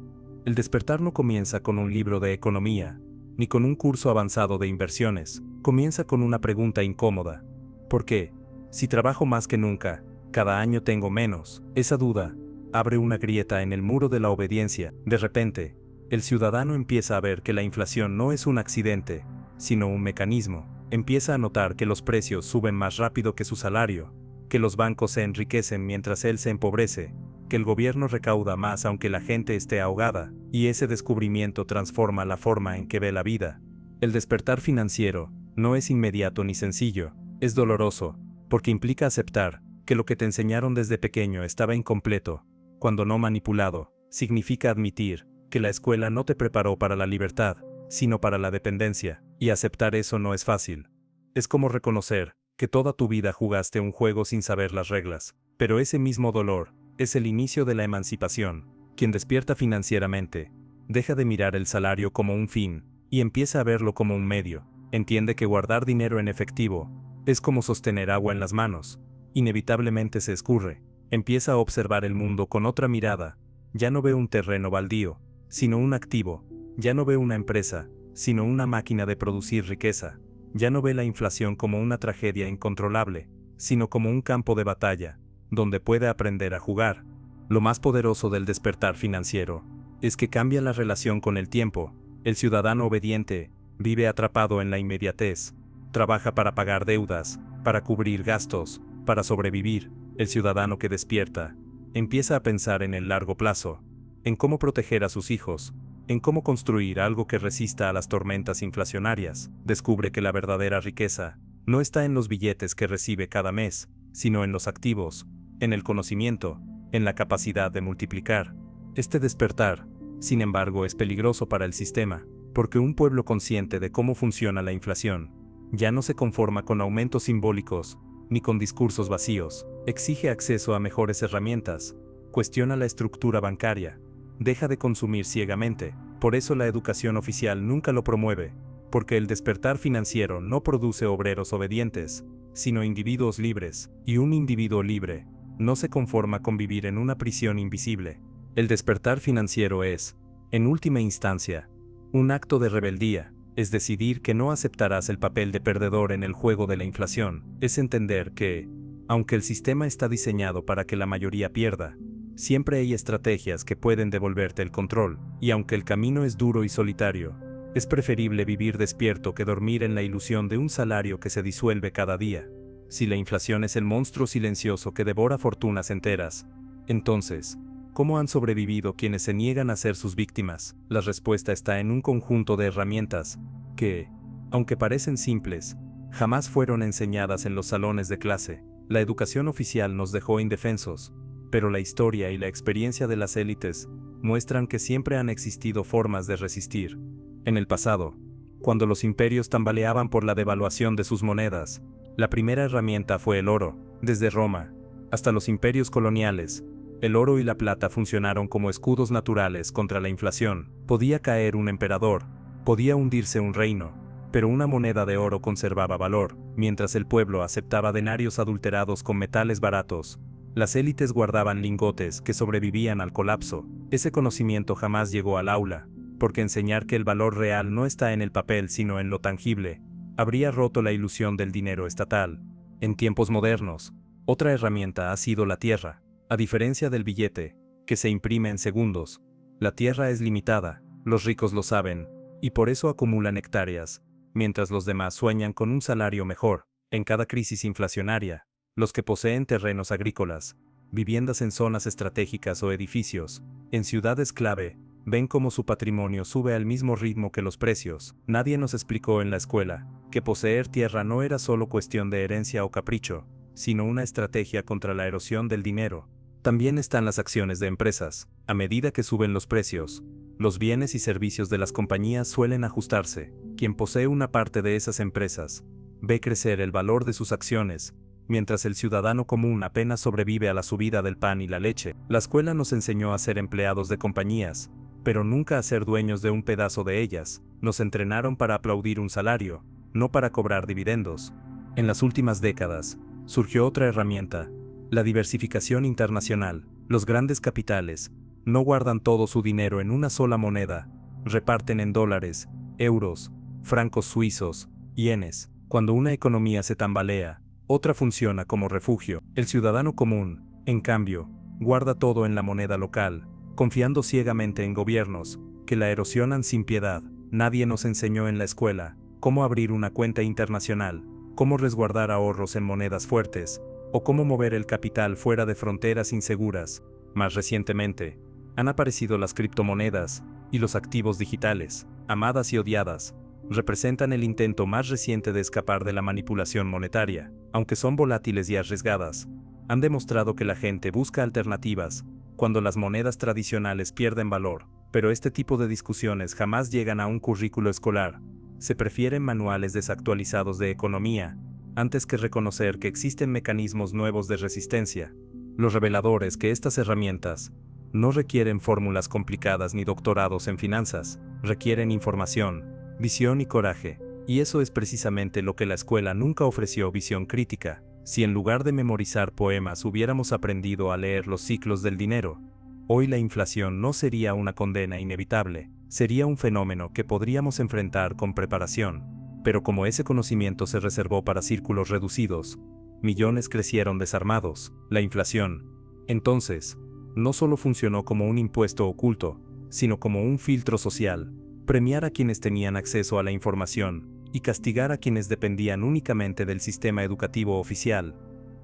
El despertar no comienza con un libro de economía, ni con un curso avanzado de inversiones. Comienza con una pregunta incómoda: ¿por qué? Si trabajo más que nunca, cada año tengo menos. Esa duda abre una grieta en el muro de la obediencia. De repente, el ciudadano empieza a ver que la inflación no es un accidente, sino un mecanismo. Empieza a notar que los precios suben más rápido que su salario, que los bancos se enriquecen mientras él se empobrece, que el gobierno recauda más aunque la gente esté ahogada, y ese descubrimiento transforma la forma en que ve la vida. El despertar financiero no es inmediato ni sencillo, es doloroso, porque implica aceptar que lo que te enseñaron desde pequeño estaba incompleto, cuando no manipulado. Significa admitir que la escuela no te preparó para la libertad, sino para la dependencia, y aceptar eso no es fácil. Es como reconocer que toda tu vida jugaste un juego sin saber las reglas, pero ese mismo dolor es el inicio de la emancipación. Quien despierta financieramente deja de mirar el salario como un fin y empieza a verlo como un medio. Entiende que guardar dinero en efectivo es como sostener agua en las manos. Inevitablemente se escurre. Empieza a observar el mundo con otra mirada. Ya no ve un terreno baldío, sino un activo. Ya no ve una empresa, sino una máquina de producir riqueza. Ya no ve la inflación como una tragedia incontrolable, sino como un campo de batalla, donde puede aprender a jugar. Lo más poderoso del despertar financiero es que cambia la relación con el tiempo. El ciudadano obediente vive atrapado en la inmediatez. Trabaja para pagar deudas, para cubrir gastos, para sobrevivir. El ciudadano que despierta empieza a pensar en el largo plazo, en cómo proteger a sus hijos, en cómo construir algo que resista a las tormentas inflacionarias. Descubre que la verdadera riqueza no está en los billetes que recibe cada mes, sino en los activos, en el conocimiento, en la capacidad de multiplicar. Este despertar, sin embargo, es peligroso para el sistema, porque un pueblo consciente de cómo funciona la inflación ya no se conforma con aumentos simbólicos, ni con discursos vacíos. Exige acceso a mejores herramientas, cuestiona la estructura bancaria, deja de consumir ciegamente. Por eso la educación oficial nunca lo promueve, porque el despertar financiero no produce obreros obedientes, sino individuos libres, y un individuo libre no se conforma con vivir en una prisión invisible. El despertar financiero es, en última instancia, un acto de rebeldía. Es decidir que no aceptarás el papel de perdedor en el juego de la inflación. Es entender que, aunque el sistema está diseñado para que la mayoría pierda, siempre hay estrategias que pueden devolverte el control, y aunque el camino es duro y solitario, es preferible vivir despierto que dormir en la ilusión de un salario que se disuelve cada día. Si la inflación es el monstruo silencioso que devora fortunas enteras, entonces, ¿cómo han sobrevivido quienes se niegan a ser sus víctimas? La respuesta está en un conjunto de herramientas que, aunque parecen simples, jamás fueron enseñadas en los salones de clase. La educación oficial nos dejó indefensos, pero la historia y la experiencia de las élites muestran que siempre han existido formas de resistir. En el pasado, cuando los imperios tambaleaban por la devaluación de sus monedas, la primera herramienta fue el oro. Desde Roma hasta los imperios coloniales, el oro y la plata funcionaron como escudos naturales contra la inflación. Podía caer un emperador, podía hundirse un reino, pero una moneda de oro conservaba valor. Mientras el pueblo aceptaba denarios adulterados con metales baratos, las élites guardaban lingotes que sobrevivían al colapso. Ese conocimiento jamás llegó al aula, porque enseñar que el valor real no está en el papel sino en lo tangible, habría roto la ilusión del dinero estatal. En tiempos modernos, otra herramienta ha sido la tierra. A diferencia del billete, que se imprime en segundos, la tierra es limitada, los ricos lo saben, y por eso acumulan hectáreas, mientras los demás sueñan con un salario mejor. En cada crisis inflacionaria, los que poseen terrenos agrícolas, viviendas en zonas estratégicas o edificios, en ciudades clave, ven cómo su patrimonio sube al mismo ritmo que los precios. Nadie nos explicó en la escuela que poseer tierra no era solo cuestión de herencia o capricho, sino una estrategia contra la erosión del dinero. También están las acciones de empresas. A medida que suben los precios, los bienes y servicios de las compañías suelen ajustarse. Quien posee una parte de esas empresas ve crecer el valor de sus acciones, mientras el ciudadano común apenas sobrevive a la subida del pan y la leche. La escuela nos enseñó a ser empleados de compañías, pero nunca a ser dueños de un pedazo de ellas. Nos entrenaron para aplaudir un salario, no para cobrar dividendos. En las últimas décadas, surgió otra herramienta: la diversificación internacional. Los grandes capitales no guardan todo su dinero en una sola moneda, reparten en dólares, euros, francos suizos, yenes. Cuando una economía se tambalea, otra funciona como refugio. El ciudadano común, en cambio, guarda todo en la moneda local, confiando ciegamente en gobiernos que la erosionan sin piedad. Nadie nos enseñó en la escuela cómo abrir una cuenta internacional, cómo resguardar ahorros en monedas fuertes, o cómo mover el capital fuera de fronteras inseguras. Más recientemente, han aparecido las criptomonedas y los activos digitales, amadas y odiadas. Representan el intento más reciente de escapar de la manipulación monetaria. Aunque son volátiles y arriesgadas, han demostrado que la gente busca alternativas cuando las monedas tradicionales pierden valor. Pero este tipo de discusiones jamás llegan a un currículo escolar. Se prefieren manuales desactualizados de economía, antes que reconocer que existen mecanismos nuevos de resistencia. Lo revelador es que estas herramientas no requieren fórmulas complicadas ni doctorados en finanzas, requieren información, visión y coraje. Y eso es precisamente lo que la escuela nunca ofreció: visión crítica. Si en lugar de memorizar poemas hubiéramos aprendido a leer los ciclos del dinero, hoy la inflación no sería una condena inevitable, sería un fenómeno que podríamos enfrentar con preparación. Pero como ese conocimiento se reservó para círculos reducidos, millones crecieron desarmados. La inflación, entonces, no solo funcionó como un impuesto oculto, sino como un filtro social: premiar a quienes tenían acceso a la información y castigar a quienes dependían únicamente del sistema educativo oficial.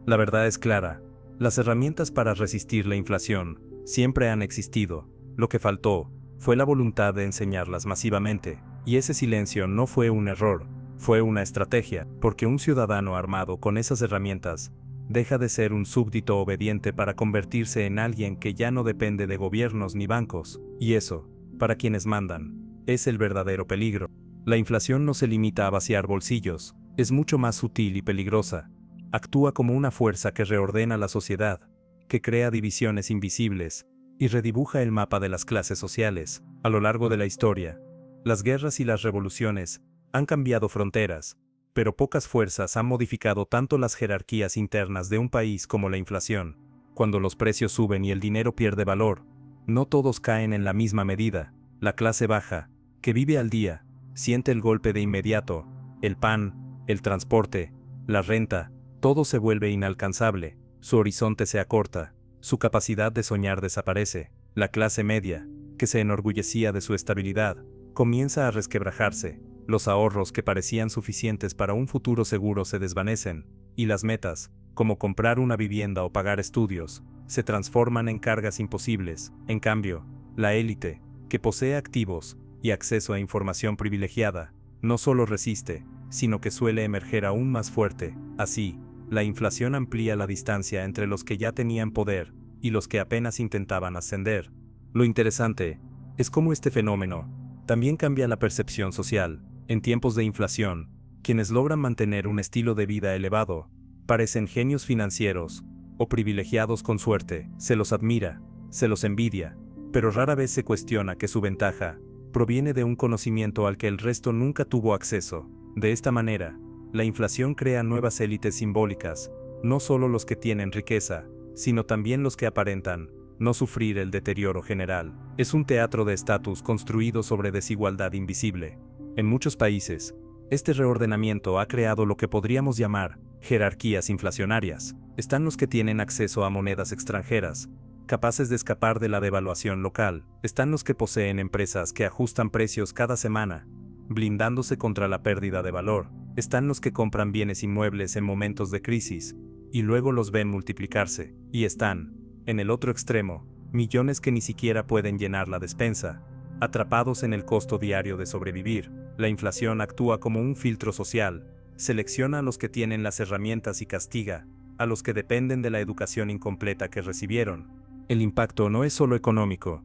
La verdad es clara: las herramientas para resistir la inflación siempre han existido. Lo que faltó fue la voluntad de enseñarlas masivamente. Y ese silencio no fue un error, fue una estrategia, porque un ciudadano armado con esas herramientas deja de ser un súbdito obediente para convertirse en alguien que ya no depende de gobiernos ni bancos. Y eso, para quienes mandan, es el verdadero peligro. La inflación no se limita a vaciar bolsillos, es mucho más sutil y peligrosa. Actúa como una fuerza que reordena la sociedad, que crea divisiones invisibles y redibuja el mapa de las clases sociales. A lo largo de la historia, las guerras y las revoluciones han cambiado fronteras, pero pocas fuerzas han modificado tanto las jerarquías internas de un país como la inflación. Cuando los precios suben y el dinero pierde valor, no todos caen en la misma medida. La clase baja, que vive al día, siente el golpe de inmediato. El pan, el transporte, la renta, todo se vuelve inalcanzable, su horizonte se acorta, su capacidad de soñar desaparece. La clase media, que se enorgullecía de su estabilidad, comienza a resquebrajarse. Los ahorros que parecían suficientes para un futuro seguro se desvanecen, y las metas, como comprar una vivienda o pagar estudios, se transforman en cargas imposibles. En cambio, la élite, que posee activos y acceso a información privilegiada, no solo resiste, sino que suele emerger aún más fuerte. Así, la inflación amplía la distancia entre los que ya tenían poder y los que apenas intentaban ascender. Lo interesante es cómo este fenómeno también cambia la percepción social. En tiempos de inflación, quienes logran mantener un estilo de vida elevado parecen genios financieros o privilegiados con suerte. Se los admira, se los envidia, pero rara vez se cuestiona que su ventaja proviene de un conocimiento al que el resto nunca tuvo acceso. De esta manera, la inflación crea nuevas élites simbólicas, no solo los que tienen riqueza, sino también los que aparentan no sufrir el deterioro general. Es un teatro de estatus construido sobre desigualdad invisible. En muchos países, este reordenamiento ha creado lo que podríamos llamar jerarquías inflacionarias. Están los que tienen acceso a monedas extranjeras, capaces de escapar de la devaluación local. Están los que poseen empresas que ajustan precios cada semana, blindándose contra la pérdida de valor. Están los que compran bienes inmuebles en momentos de crisis, y luego los ven multiplicarse. Y están, en el otro extremo, millones que ni siquiera pueden llenar la despensa, atrapados en el costo diario de sobrevivir. La inflación actúa como un filtro social, selecciona a los que tienen las herramientas y castiga a los que dependen de la educación incompleta que recibieron. El impacto no es solo económico,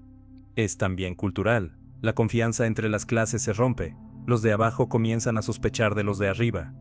es también cultural. La confianza entre las clases se rompe, los de abajo comienzan a sospechar de los de arriba,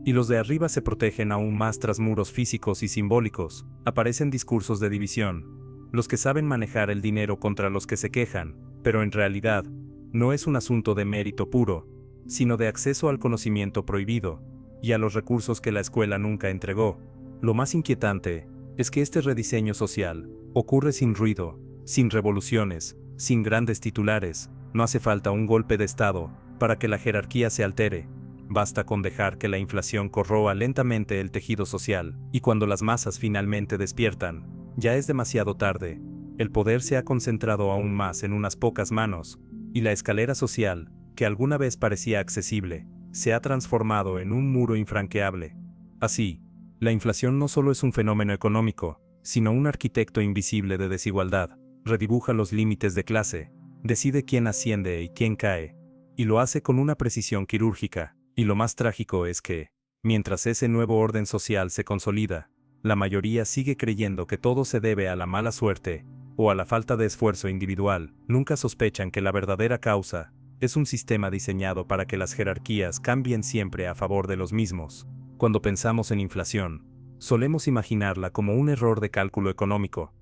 y los de arriba se protegen aún más tras muros físicos y simbólicos. Aparecen discursos de división, los que saben manejar el dinero contra los que se quejan, pero en realidad, no es un asunto de mérito puro, sino de acceso al conocimiento prohibido, y a los recursos que la escuela nunca entregó. Lo más inquietante es que este rediseño social ocurre sin ruido, sin revoluciones, sin grandes titulares. No hace falta un golpe de Estado para que la jerarquía se altere. Basta con dejar que la inflación corroa lentamente el tejido social, y cuando las masas finalmente despiertan, Ya es demasiado tarde, el poder se ha concentrado aún más en unas pocas manos, y la escalera social, que alguna vez parecía accesible, se ha transformado en un muro infranqueable. Así, la inflación no solo es un fenómeno económico, sino un arquitecto invisible de desigualdad, redibuja los límites de clase, decide quién asciende y quién cae, y lo hace con una precisión quirúrgica, y lo más trágico es que, mientras ese nuevo orden social se consolida, la mayoría sigue creyendo que todo se debe a la mala suerte, o a la falta de esfuerzo individual. Nunca sospechan que la verdadera causa es un sistema diseñado para que las jerarquías cambien siempre a favor de los mismos. Cuando pensamos en inflación, solemos imaginarla como un error de cálculo económico,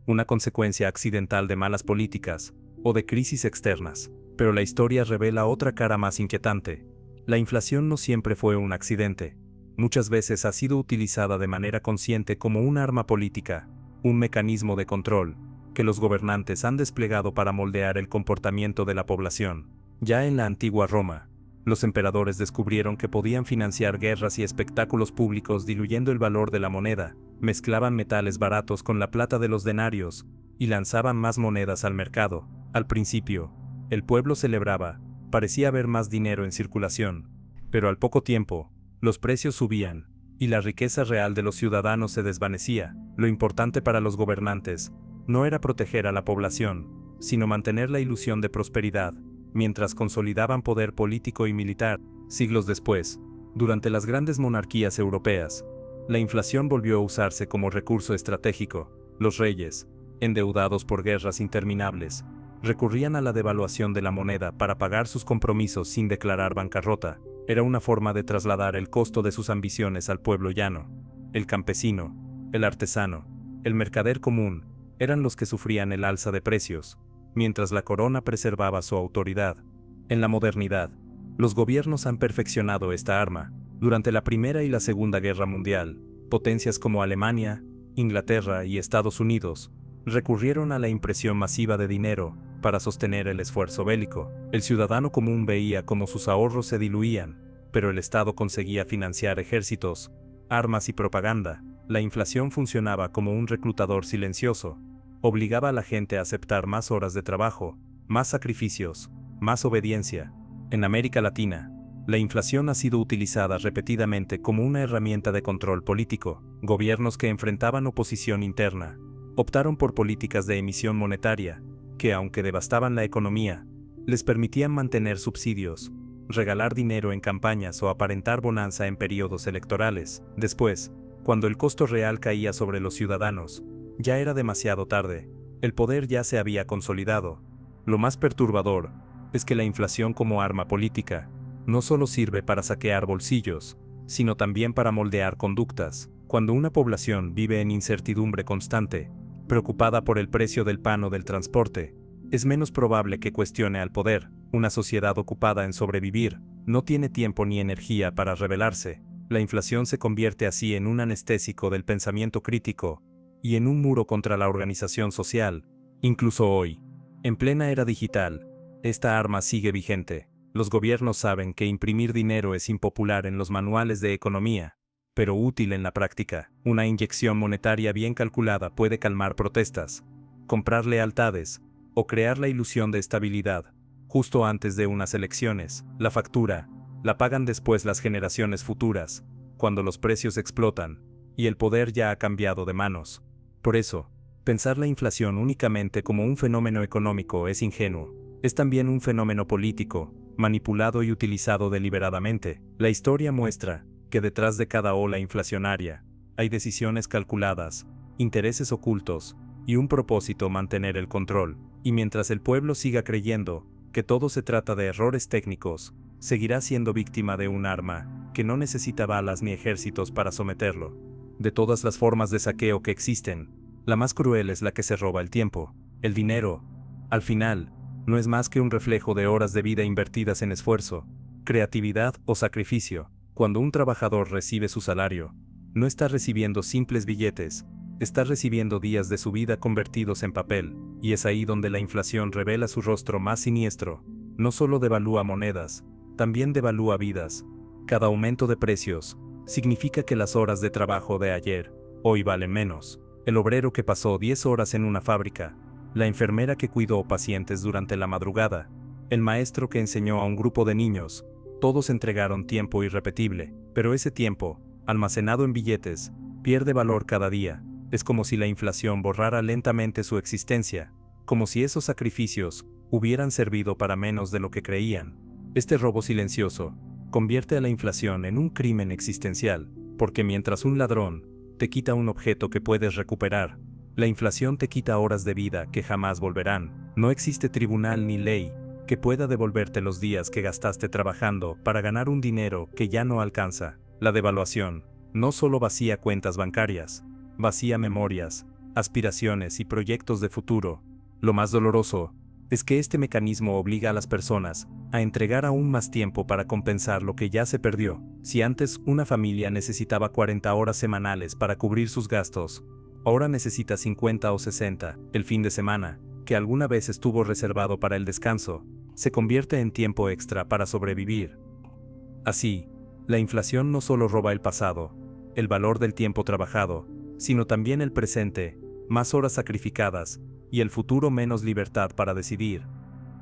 una consecuencia accidental de malas políticas, o de crisis externas. Pero la historia revela otra cara más inquietante. La inflación no siempre fue un accidente. Muchas veces ha sido utilizada de manera consciente como un arma política, un mecanismo de control, que los gobernantes han desplegado para moldear el comportamiento de la población. Ya en la antigua Roma, los emperadores descubrieron que podían financiar guerras y espectáculos públicos diluyendo el valor de la moneda, mezclaban metales baratos con la plata de los denarios, y lanzaban más monedas al mercado. Al principio, el pueblo celebraba, parecía haber más dinero en circulación, pero al poco tiempo, los precios subían, y la riqueza real de los ciudadanos se desvanecía. Lo importante para los gobernantes no era proteger a la población, sino mantener la ilusión de prosperidad, mientras consolidaban poder político y militar. Siglos después, durante las grandes monarquías europeas, la inflación volvió a usarse como recurso estratégico. Los reyes, endeudados por guerras interminables, recurrían a la devaluación de la moneda para pagar sus compromisos sin declarar bancarrota. Era una forma de trasladar el costo de sus ambiciones al pueblo llano. El campesino, el artesano, el mercader común, eran los que sufrían el alza de precios, mientras la corona preservaba su autoridad. En la modernidad, los gobiernos han perfeccionado esta arma. Durante la Primera y la Segunda Guerra Mundial, potencias como Alemania, Inglaterra y Estados Unidos recurrieron a la impresión masiva de dinero para sostener el esfuerzo bélico. El ciudadano común veía cómo sus ahorros se diluían, pero el Estado conseguía financiar ejércitos, armas y propaganda. La inflación funcionaba como un reclutador silencioso, obligaba a la gente a aceptar más horas de trabajo, más sacrificios, más obediencia. En América Latina, la inflación ha sido utilizada repetidamente como una herramienta de control político. Gobiernos que enfrentaban oposición interna optaron por políticas de emisión monetaria, que aunque devastaban la economía, les permitían mantener subsidios, regalar dinero en campañas o aparentar bonanza en periodos electorales. Después, cuando el costo real caía sobre los ciudadanos, ya era demasiado tarde. El poder ya se había consolidado. Lo más perturbador es que la inflación como arma política no solo sirve para saquear bolsillos, sino también para moldear conductas. Cuando una población vive en incertidumbre constante, preocupada por el precio del pan o del transporte, es menos probable que cuestione al poder. Una sociedad ocupada en sobrevivir no tiene tiempo ni energía para rebelarse. La inflación se convierte así en un anestésico del pensamiento crítico y en un muro contra la organización social. Incluso hoy, en plena era digital, esta arma sigue vigente. Los gobiernos saben que imprimir dinero es impopular en los manuales de economía, pero útil en la práctica. Una inyección monetaria bien calculada puede calmar protestas, comprar lealtades, o crear la ilusión de estabilidad. Justo antes de unas elecciones, la factura la pagan después las generaciones futuras, cuando los precios explotan, y el poder ya ha cambiado de manos. Por eso, pensar la inflación únicamente como un fenómeno económico es ingenuo. Es también un fenómeno político, manipulado y utilizado deliberadamente. La historia muestra que detrás de cada ola inflacionaria hay decisiones calculadas, intereses ocultos y un propósito: mantener el control. Y mientras el pueblo siga creyendo que todo se trata de errores técnicos, seguirá siendo víctima de un arma que no necesita balas ni ejércitos para someterlo. De todas las formas de saqueo que existen, la más cruel es la que se roba el tiempo. El dinero, al final, no es más que un reflejo de horas de vida invertidas en esfuerzo, creatividad o sacrificio. Cuando un trabajador recibe su salario, no está recibiendo simples billetes, está recibiendo días de su vida convertidos en papel, y es ahí donde la inflación revela su rostro más siniestro. No solo devalúa monedas, también devalúa vidas. Cada aumento de precios significa que las horas de trabajo de ayer, hoy valen menos. el obrero que pasó 10 horas en una fábrica, la enfermera que cuidó pacientes durante la madrugada, el maestro que enseñó a un grupo de niños, todos entregaron tiempo irrepetible, pero ese tiempo, almacenado en billetes, pierde valor cada día. Es como si la inflación borrara lentamente su existencia, como si esos sacrificios hubieran servido para menos de lo que creían. Este robo silencioso convierte a la inflación en un crimen existencial, porque mientras un ladrón te quita un objeto que puedes recuperar, la inflación te quita horas de vida que jamás volverán. No existe tribunal ni ley que pueda devolverte los días que gastaste trabajando para ganar un dinero que ya no alcanza. La devaluación no solo vacía cuentas bancarias, vacía memorias, aspiraciones y proyectos de futuro. Lo más doloroso es que este mecanismo obliga a las personas a entregar aún más tiempo para compensar lo que ya se perdió. Si antes una familia necesitaba 40 horas semanales para cubrir sus gastos, ahora necesita 50 o 60. El fin de semana, que alguna vez estuvo reservado para el descanso, se convierte en tiempo extra para sobrevivir. Así, la inflación no solo roba el pasado, el valor del tiempo trabajado, sino también el presente, más horas sacrificadas, y el futuro menos libertad para decidir.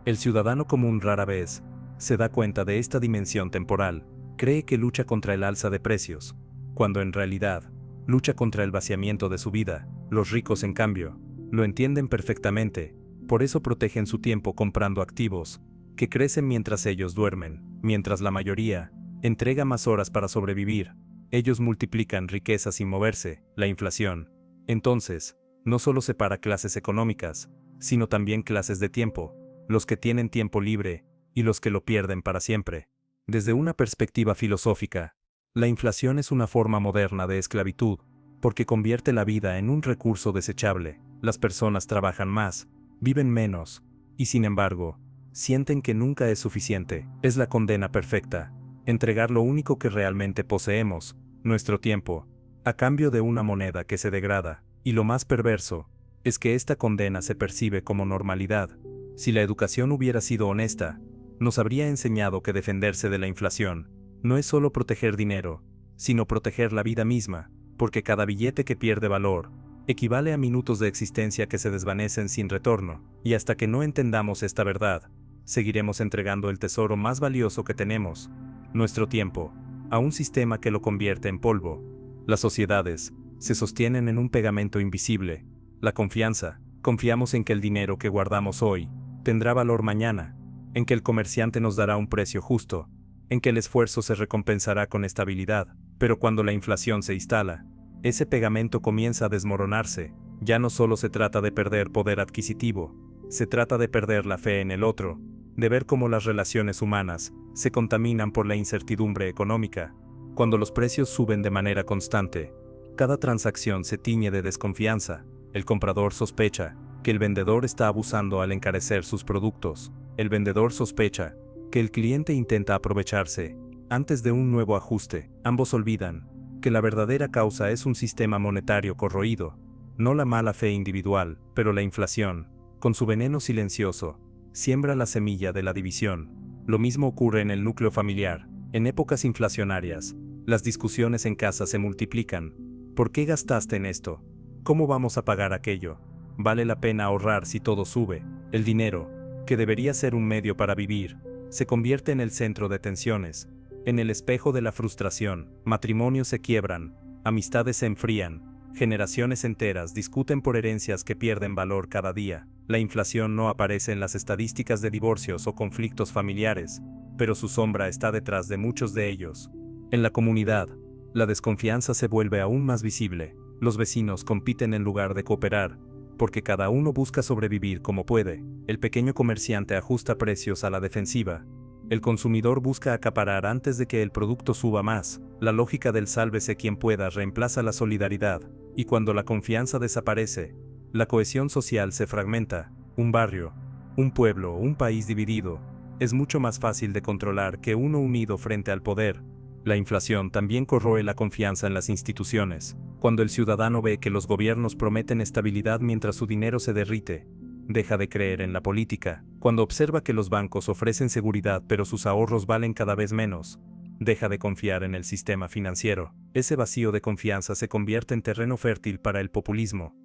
El ciudadano común rara vez se da cuenta de esta dimensión temporal, cree que lucha contra el alza de precios, cuando en realidad lucha contra el vaciamiento de su vida. Los ricos, en cambio, lo entienden perfectamente, por eso protegen su tiempo comprando activos que crecen mientras ellos duermen. Mientras la mayoría entrega más horas para sobrevivir, ellos multiplican riquezas sin moverse. La inflación, entonces, no solo separa clases económicas, sino también clases de tiempo, los que tienen tiempo libre y los que lo pierden para siempre. Desde una perspectiva filosófica, la inflación es una forma moderna de esclavitud, porque convierte la vida en un recurso desechable. Las personas trabajan más, viven menos, y sin embargo, sienten que nunca es suficiente. Es la condena perfecta, entregar lo único que realmente poseemos, nuestro tiempo, a cambio de una moneda que se degrada. Y lo más perverso es que esta condena se percibe como normalidad. Si la educación hubiera sido honesta, nos habría enseñado que defenderse de la inflación no es solo proteger dinero, sino proteger la vida misma, porque cada billete que pierde valor equivale a minutos de existencia que se desvanecen sin retorno. Y hasta que no entendamos esta verdad, seguiremos entregando el tesoro más valioso que tenemos, nuestro tiempo, a un sistema que lo convierte en polvo. Las sociedades se sostienen en un pegamento invisible, la confianza. Confiamos en que el dinero que guardamos hoy tendrá valor mañana, en que el comerciante nos dará un precio justo, en que el esfuerzo se recompensará con estabilidad. Pero cuando la inflación se instala, ese pegamento comienza a desmoronarse. Ya no solo se trata de perder poder adquisitivo, se trata de perder la fe en el otro, de ver cómo las relaciones humanas se contaminan por la incertidumbre económica. Cuando los precios suben de manera constante, cada transacción se tiñe de desconfianza. El comprador sospecha que el vendedor está abusando al encarecer sus productos. El vendedor sospecha que el cliente intenta aprovecharse antes de un nuevo ajuste. Ambos olvidan que la verdadera causa es un sistema monetario corroído, no la mala fe individual. Pero la inflación, con su veneno silencioso, siembra la semilla de la división. Lo mismo ocurre en el núcleo familiar. En épocas inflacionarias, las discusiones en casa se multiplican. ¿Por qué gastaste en esto? ¿Cómo vamos a pagar aquello? ¿Vale la pena ahorrar si todo sube? El dinero, que debería ser un medio para vivir, se convierte en el centro de tensiones, en el espejo de la frustración. Matrimonios se quiebran, amistades se enfrían, generaciones enteras discuten por herencias que pierden valor cada día. La inflación no aparece en las estadísticas de divorcios o conflictos familiares, pero su sombra está detrás de muchos de ellos. En la comunidad, la desconfianza se vuelve aún más visible. Los vecinos compiten en lugar de cooperar, porque cada uno busca sobrevivir como puede. El pequeño comerciante ajusta precios a la defensiva. El consumidor busca acaparar antes de que el producto suba más. La lógica del sálvese quien pueda reemplaza la solidaridad, y cuando la confianza desaparece, la cohesión social se fragmenta. Un barrio, un pueblo o un país dividido es mucho más fácil de controlar que uno unido frente al poder. La inflación también corroe la confianza en las instituciones. Cuando el ciudadano ve que los gobiernos prometen estabilidad mientras su dinero se derrite, deja de creer en la política. Cuando observa que los bancos ofrecen seguridad pero sus ahorros valen cada vez menos, deja de confiar en el sistema financiero. Ese vacío de confianza se convierte en terreno fértil para el populismo,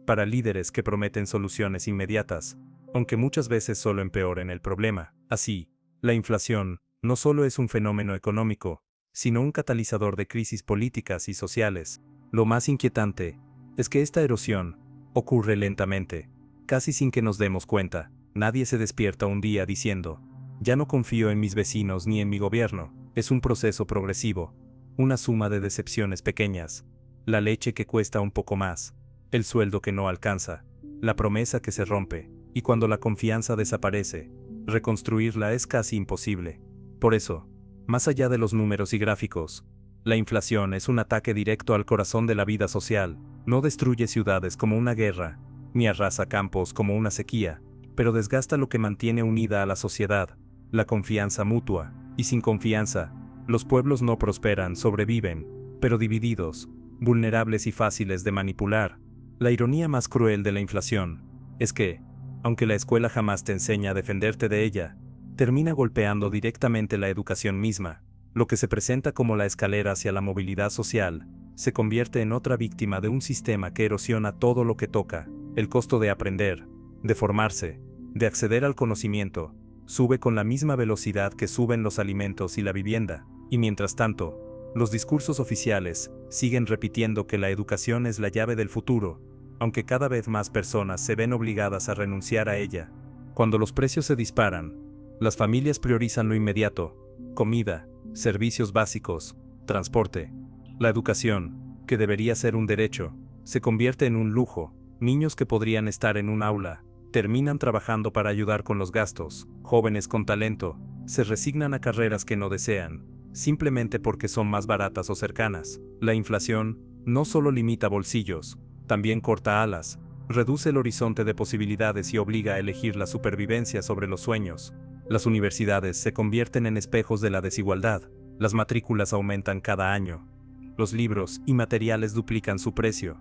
para líderes que prometen soluciones inmediatas, aunque muchas veces solo empeoren el problema. Así, la inflación no solo es un fenómeno económico, sino un catalizador de crisis políticas y sociales. Lo más inquietante es que esta erosión ocurre lentamente, casi sin que nos demos cuenta. Nadie se despierta un día diciendo, ya no confío en mis vecinos ni en mi gobierno. Es un proceso progresivo, una suma de decepciones pequeñas, la leche que cuesta un poco más, el sueldo que no alcanza, la promesa que se rompe, y cuando la confianza desaparece, reconstruirla es casi imposible. Por eso, más allá de los números y gráficos, la inflación es un ataque directo al corazón de la vida social. No destruye ciudades como una guerra, ni arrasa campos como una sequía, pero desgasta lo que mantiene unida a la sociedad, la confianza mutua. Y sin confianza, los pueblos no prosperan, sobreviven, pero divididos, vulnerables y fáciles de manipular. La ironía más cruel de la inflación es que, aunque la escuela jamás te enseña a defenderte de ella, termina golpeando directamente la educación misma. Lo que se presenta como la escalera hacia la movilidad social, se convierte en otra víctima de un sistema que erosiona todo lo que toca. El costo de aprender, de formarse, de acceder al conocimiento, sube con la misma velocidad que suben los alimentos y la vivienda, y mientras tanto, los discursos oficiales siguen repitiendo que la educación es la llave del futuro, aunque cada vez más personas se ven obligadas a renunciar a ella. Cuando los precios se disparan, las familias priorizan lo inmediato: comida, servicios básicos, transporte. La educación, que debería ser un derecho, se convierte en un lujo. Niños que podrían estar en un aula terminan trabajando para ayudar con los gastos. Jóvenes con talento se resignan a carreras que no desean, simplemente porque son más baratas o cercanas. La inflación no solo limita bolsillos, también corta alas, reduce el horizonte de posibilidades y obliga a elegir la supervivencia sobre los sueños. Las universidades se convierten en espejos de la desigualdad. Las matrículas aumentan cada año. Los libros y materiales duplican su precio.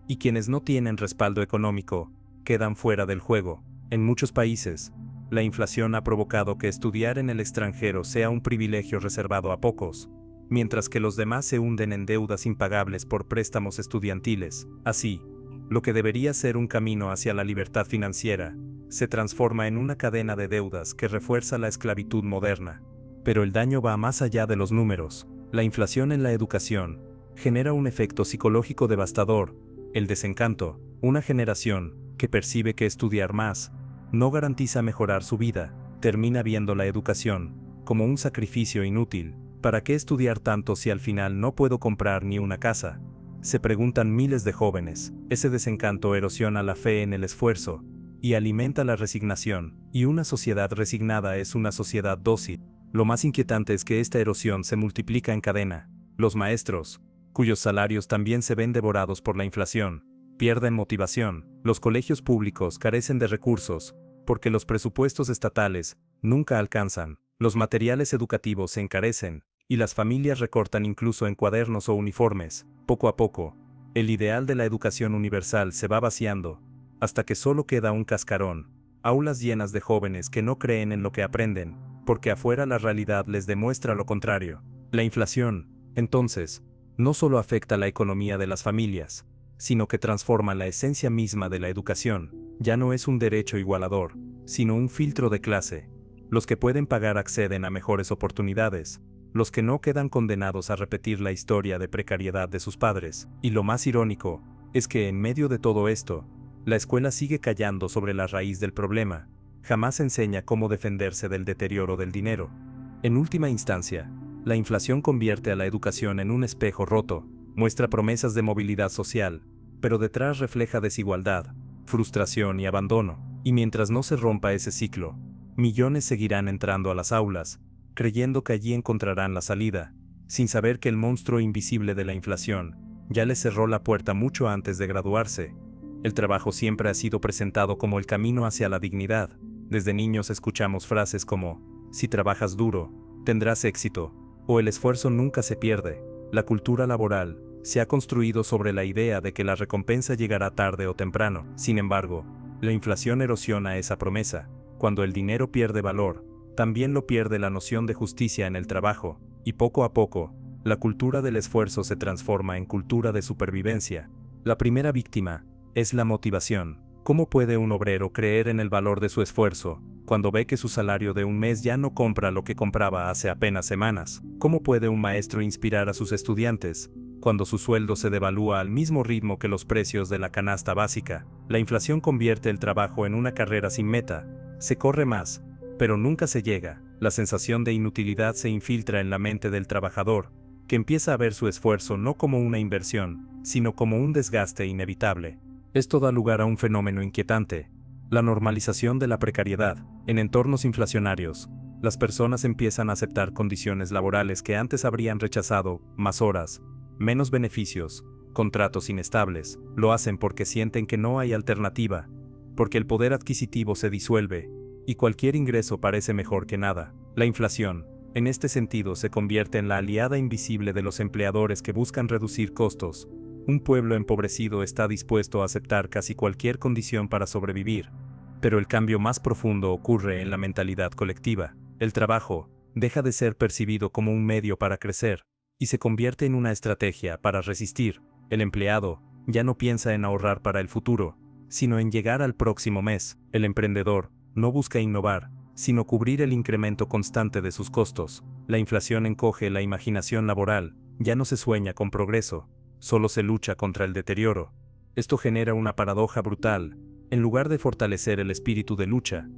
Y quienes no tienen respaldo económico quedan fuera del juego. En muchos países, la inflación ha provocado que estudiar en el extranjero sea un privilegio reservado a pocos, mientras que los demás se hunden en deudas impagables por préstamos estudiantiles. Así, lo que debería ser un camino hacia la libertad financiera, se transforma en una cadena de deudas que refuerza la esclavitud moderna. Pero el daño va más allá de los números. La inflación en la educación genera un efecto psicológico devastador: el desencanto. Una generación que percibe que estudiar más no garantiza mejorar su vida, termina viendo la educación como un sacrificio inútil. ¿Para qué estudiar tanto si al final no puedo comprar ni una casa?, se preguntan miles de jóvenes. Ese desencanto erosiona la fe en el esfuerzo y alimenta la resignación, y una sociedad resignada es una sociedad dócil. Lo más inquietante es que esta erosión se multiplica en cadena. Los maestros, cuyos salarios también se ven devorados por la inflación, pierden motivación. Los colegios públicos carecen de recursos, porque los presupuestos estatales nunca alcanzan. Los materiales educativos se encarecen, y las familias recortan incluso en cuadernos o uniformes. Poco a poco, el ideal de la educación universal se va vaciando, hasta que solo queda un cascarón, aulas llenas de jóvenes que no creen en lo que aprenden, porque afuera la realidad les demuestra lo contrario. La inflación, entonces, no solo afecta la economía de las familias, sino que transforma la esencia misma de la educación. Ya no es un derecho igualador, sino un filtro de clase. Los que pueden pagar acceden a mejores oportunidades, los que no quedan condenados a repetir la historia de precariedad de sus padres. Y lo más irónico es que en medio de todo esto, la escuela sigue callando sobre la raíz del problema. Jamás enseña cómo defenderse del deterioro del dinero. En última instancia, la inflación convierte a la educación en un espejo roto. Muestra promesas de movilidad social, pero detrás refleja desigualdad, frustración y abandono. Y mientras no se rompa ese ciclo, millones seguirán entrando a las aulas, creyendo que allí encontrarán la salida, sin saber que el monstruo invisible de la inflación ya les cerró la puerta mucho antes de graduarse. El trabajo siempre ha sido presentado como el camino hacia la dignidad. Desde niños escuchamos frases como: si trabajas duro, tendrás éxito, o el esfuerzo nunca se pierde. La cultura laboral se ha construido sobre la idea de que la recompensa llegará tarde o temprano. Sin embargo, la inflación erosiona esa promesa. Cuando el dinero pierde valor, también lo pierde la noción de justicia en el trabajo. y poco a poco, la cultura del esfuerzo se transforma en cultura de supervivencia. La primera víctima es la motivación. ¿Cómo puede un obrero creer en el valor de su esfuerzo cuando ve que su salario de un mes ya no compra lo que compraba hace apenas semanas? ¿Cómo puede un maestro inspirar a sus estudiantes cuando su sueldo se devalúa al mismo ritmo que los precios de la canasta básica? La inflación convierte el trabajo en una carrera sin meta. Se corre más, pero nunca se llega. La sensación de inutilidad se infiltra en la mente del trabajador, que empieza a ver su esfuerzo no como una inversión, sino como un desgaste inevitable. Esto da lugar a un fenómeno inquietante: la normalización de la precariedad. En entornos inflacionarios, las personas empiezan a aceptar condiciones laborales que antes habrían rechazado: más horas, menos beneficios, contratos inestables. Lo hacen porque sienten que no hay alternativa, porque el poder adquisitivo se disuelve, y cualquier ingreso parece mejor que nada. La inflación, en este sentido, se convierte en la aliada invisible de los empleadores que buscan reducir costos. Un pueblo empobrecido está dispuesto a aceptar casi cualquier condición para sobrevivir. Pero el cambio más profundo ocurre en la mentalidad colectiva. El trabajo deja de ser percibido como un medio para crecer, y se convierte en una estrategia para resistir. El empleado ya no piensa en ahorrar para el futuro, sino en llegar al próximo mes. El emprendedor no busca innovar, sino cubrir el incremento constante de sus costos. La inflación encoge la imaginación laboral. Ya no se sueña con progreso, solo se lucha contra el deterioro. Esto genera una paradoja brutal. En lugar de fortalecer el espíritu de lucha,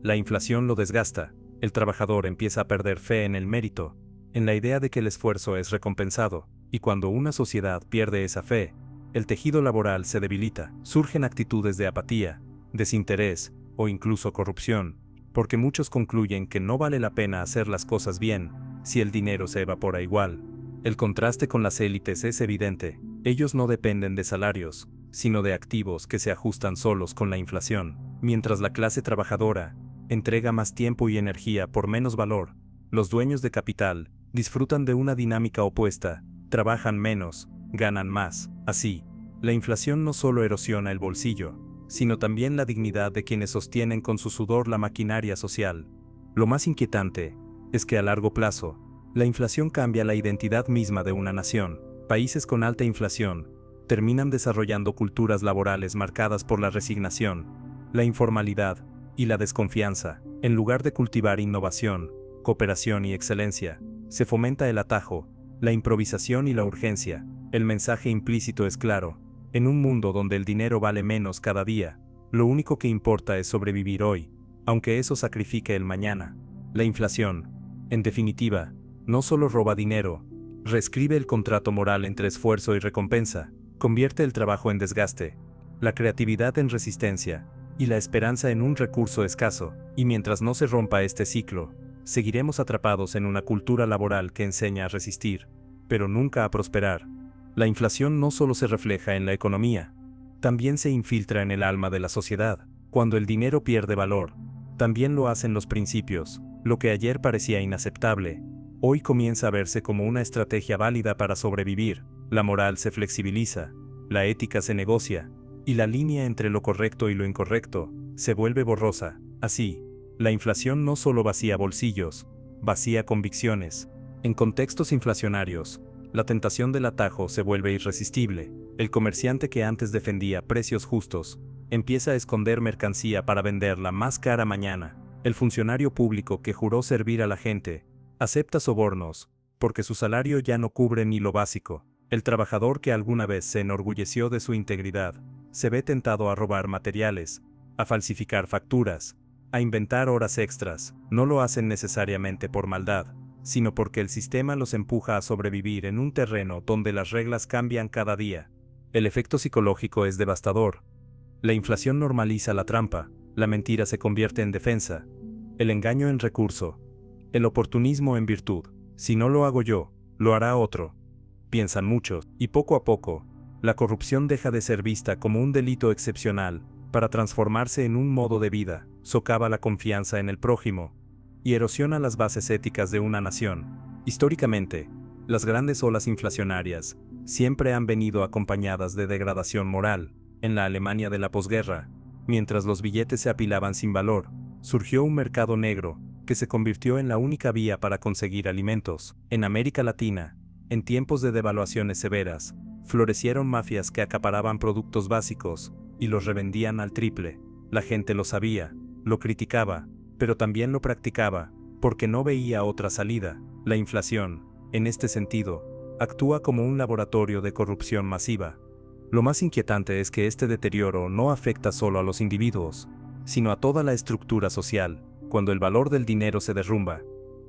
la inflación lo desgasta. El trabajador empieza a perder fe en el mérito, en la idea de que el esfuerzo es recompensado, y cuando una sociedad pierde esa fe, el tejido laboral se debilita. Surgen actitudes de apatía, desinterés o incluso corrupción, porque muchos concluyen que no vale la pena hacer las cosas bien si el dinero se evapora igual. El contraste con las élites es evidente. Ellos no dependen de salarios, sino de activos que se ajustan solos con la inflación. Mientras la clase trabajadora entrega más tiempo y energía por menos valor, los dueños de capital disfrutan de una dinámica opuesta: trabajan menos, ganan más. Así, la inflación no solo erosiona el bolsillo, sino también la dignidad de quienes sostienen con su sudor la maquinaria social. Lo más inquietante es que a largo plazo, la inflación cambia la identidad misma de una nación. Países con alta inflación terminan desarrollando culturas laborales marcadas por la resignación, la informalidad y la desconfianza. En lugar de cultivar innovación, cooperación y excelencia, se fomenta el atajo, la improvisación y la urgencia. El mensaje implícito es claro: en un mundo donde el dinero vale menos cada día, lo único que importa es sobrevivir hoy, aunque eso sacrifique el mañana. La inflación, en definitiva, no solo roba dinero, reescribe el contrato moral entre esfuerzo y recompensa, convierte el trabajo en desgaste, la creatividad en resistencia, y la esperanza en un recurso escaso. Y mientras no se rompa este ciclo, seguiremos atrapados en una cultura laboral que enseña a resistir, pero nunca a prosperar. La inflación no solo se refleja en la economía, también se infiltra en el alma de la sociedad. Cuando el dinero pierde valor, también lo hacen los principios. Lo que ayer parecía inaceptable, hoy comienza a verse como una estrategia válida para sobrevivir. La moral se flexibiliza, la ética se negocia, y la línea entre lo correcto y lo incorrecto se vuelve borrosa. Así, la inflación no solo vacía bolsillos, vacía convicciones. En contextos inflacionarios, la tentación del atajo se vuelve irresistible. El comerciante que antes defendía precios justos, empieza a esconder mercancía para venderla más cara mañana. El funcionario público que juró servir a la gente, acepta sobornos, porque su salario ya no cubre ni lo básico. El trabajador que alguna vez se enorgulleció de su integridad, se ve tentado a robar materiales, a falsificar facturas, a inventar horas extras. No lo hacen necesariamente por maldad, sino porque el sistema los empuja a sobrevivir en un terreno donde las reglas cambian cada día. El efecto psicológico es devastador. La inflación normaliza la trampa, la mentira se convierte en defensa, el engaño en recurso, el oportunismo en virtud. Si no lo hago yo, lo hará otro, piensan muchos, y poco a poco, la corrupción deja de ser vista como un delito excepcional, para transformarse en un modo de vida. Socava la confianza en el prójimo, y erosiona las bases éticas de una nación. Históricamente, las grandes olas inflacionarias siempre han venido acompañadas de degradación moral. En la Alemania de la posguerra, mientras los billetes se apilaban sin valor, surgió un mercado negro porque se convirtió en la única vía para conseguir alimentos. En América Latina, en tiempos de devaluaciones severas, florecieron mafias que acaparaban productos básicos y los revendían al triple. La gente lo sabía, lo criticaba, pero también lo practicaba, porque no veía otra salida. La inflación, en este sentido, actúa como un laboratorio de corrupción masiva. Lo más inquietante es que este deterioro no afecta solo a los individuos, sino a toda la estructura social. Cuando el valor del dinero se derrumba,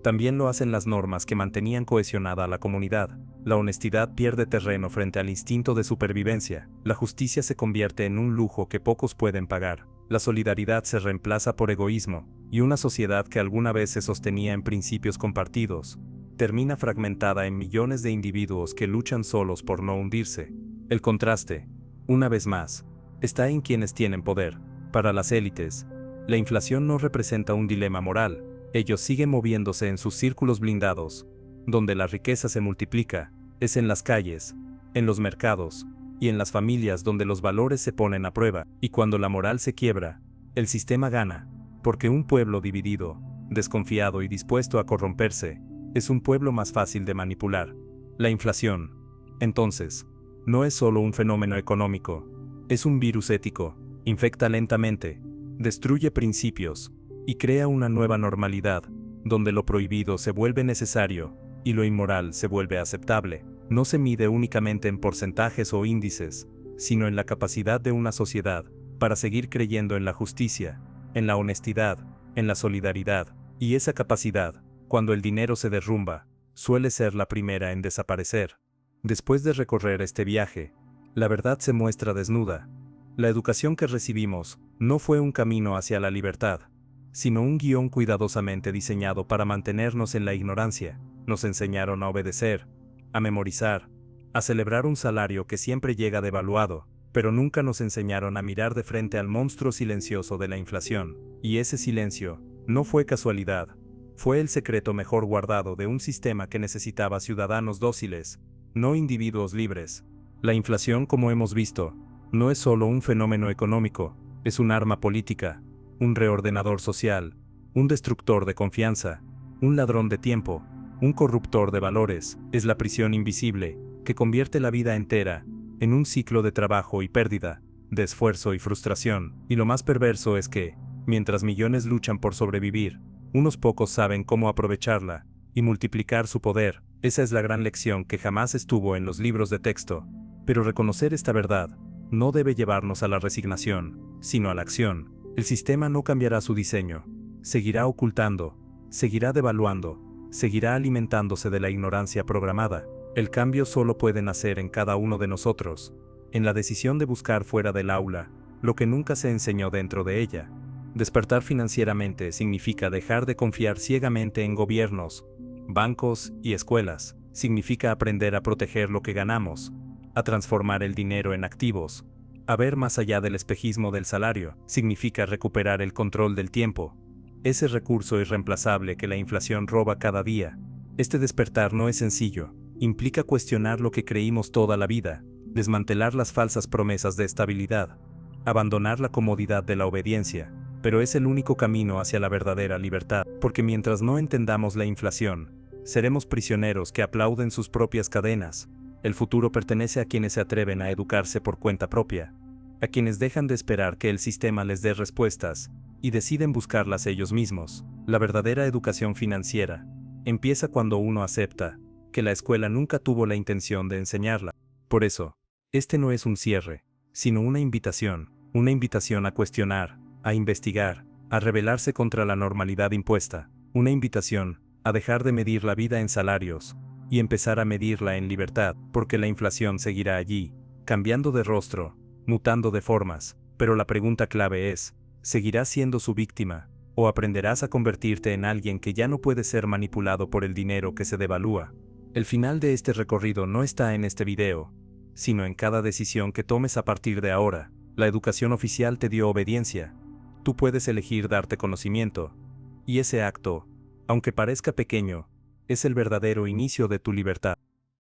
también lo hacen las normas que mantenían cohesionada a la comunidad. La honestidad pierde terreno frente al instinto de supervivencia. La justicia se convierte en un lujo que pocos pueden pagar. La solidaridad se reemplaza por egoísmo, y una sociedad que alguna vez se sostenía en principios compartidos, termina fragmentada en millones de individuos que luchan solos por no hundirse. El contraste, una vez más, está en quienes tienen poder. Para las élites, la inflación no representa un dilema moral. Ellos siguen moviéndose en sus círculos blindados. Donde la riqueza se multiplica, es en las calles, en los mercados, y en las familias donde los valores se ponen a prueba. Y cuando la moral se quiebra, el sistema gana, porque un pueblo dividido, desconfiado y dispuesto a corromperse, es un pueblo más fácil de manipular. La inflación, entonces, no es solo un fenómeno económico, es un virus ético. Infecta lentamente, destruye principios, y crea una nueva normalidad, donde lo prohibido se vuelve necesario, y lo inmoral se vuelve aceptable. No se mide únicamente en porcentajes o índices, sino en la capacidad de una sociedad para seguir creyendo en la justicia, en la honestidad, en la solidaridad, y esa capacidad, cuando el dinero se derrumba, suele ser la primera en desaparecer. Después de recorrer este viaje, la verdad se muestra desnuda. La educación que recibimos no fue un camino hacia la libertad, sino un guión cuidadosamente diseñado para mantenernos en la ignorancia. Nos enseñaron a obedecer, a memorizar, a celebrar un salario que siempre llega devaluado, pero nunca nos enseñaron a mirar de frente al monstruo silencioso de la inflación. Y ese silencio no fue casualidad, fue el secreto mejor guardado de un sistema que necesitaba ciudadanos dóciles, no individuos libres. La inflación, como hemos visto, no es solo un fenómeno económico, es un arma política, un reordenador social, un destructor de confianza, un ladrón de tiempo, un corruptor de valores. Es la prisión invisible, que convierte la vida entera en un ciclo de trabajo y pérdida, de esfuerzo y frustración. Y lo más perverso es que, mientras millones luchan por sobrevivir, unos pocos saben cómo aprovecharla y multiplicar su poder. Esa es la gran lección que jamás estuvo en los libros de texto. Pero reconocer esta verdad no debe llevarnos a la resignación, sino a la acción. El sistema no cambiará su diseño, seguirá ocultando, seguirá devaluando, seguirá alimentándose de la ignorancia programada. El cambio solo puede nacer en cada uno de nosotros, en la decisión de buscar fuera del aula lo que nunca se enseñó dentro de ella. Despertar financieramente significa dejar de confiar ciegamente en gobiernos, bancos y escuelas. Significa aprender a proteger lo que ganamos, a transformar el dinero en activos, a ver más allá del espejismo del salario. Significa recuperar el control del tiempo, ese recurso irreemplazable que la inflación roba cada día. Este despertar no es sencillo, implica cuestionar lo que creímos toda la vida, desmantelar las falsas promesas de estabilidad, abandonar la comodidad de la obediencia, pero es el único camino hacia la verdadera libertad, porque mientras no entendamos la inflación, seremos prisioneros que aplauden sus propias cadenas. El futuro pertenece a quienes se atreven a educarse por cuenta propia, a quienes dejan de esperar que el sistema les dé respuestas y deciden buscarlas ellos mismos. La verdadera educación financiera empieza cuando uno acepta que la escuela nunca tuvo la intención de enseñarla. Por eso, este no es un cierre, sino una invitación a cuestionar, a investigar, a rebelarse contra la normalidad impuesta, una invitación a dejar de medir la vida en salarios y empezar a medirla en libertad, porque la inflación seguirá allí, cambiando de rostro, mutando de formas, pero la pregunta clave es, ¿seguirás siendo su víctima, o aprenderás a convertirte en alguien que ya no puede ser manipulado por el dinero que se devalúa? El final de este recorrido no está en este video, sino en cada decisión que tomes a partir de ahora. La educación oficial te dio obediencia. Tú puedes elegir darte conocimiento, y ese acto, aunque parezca pequeño, es el verdadero inicio de tu libertad.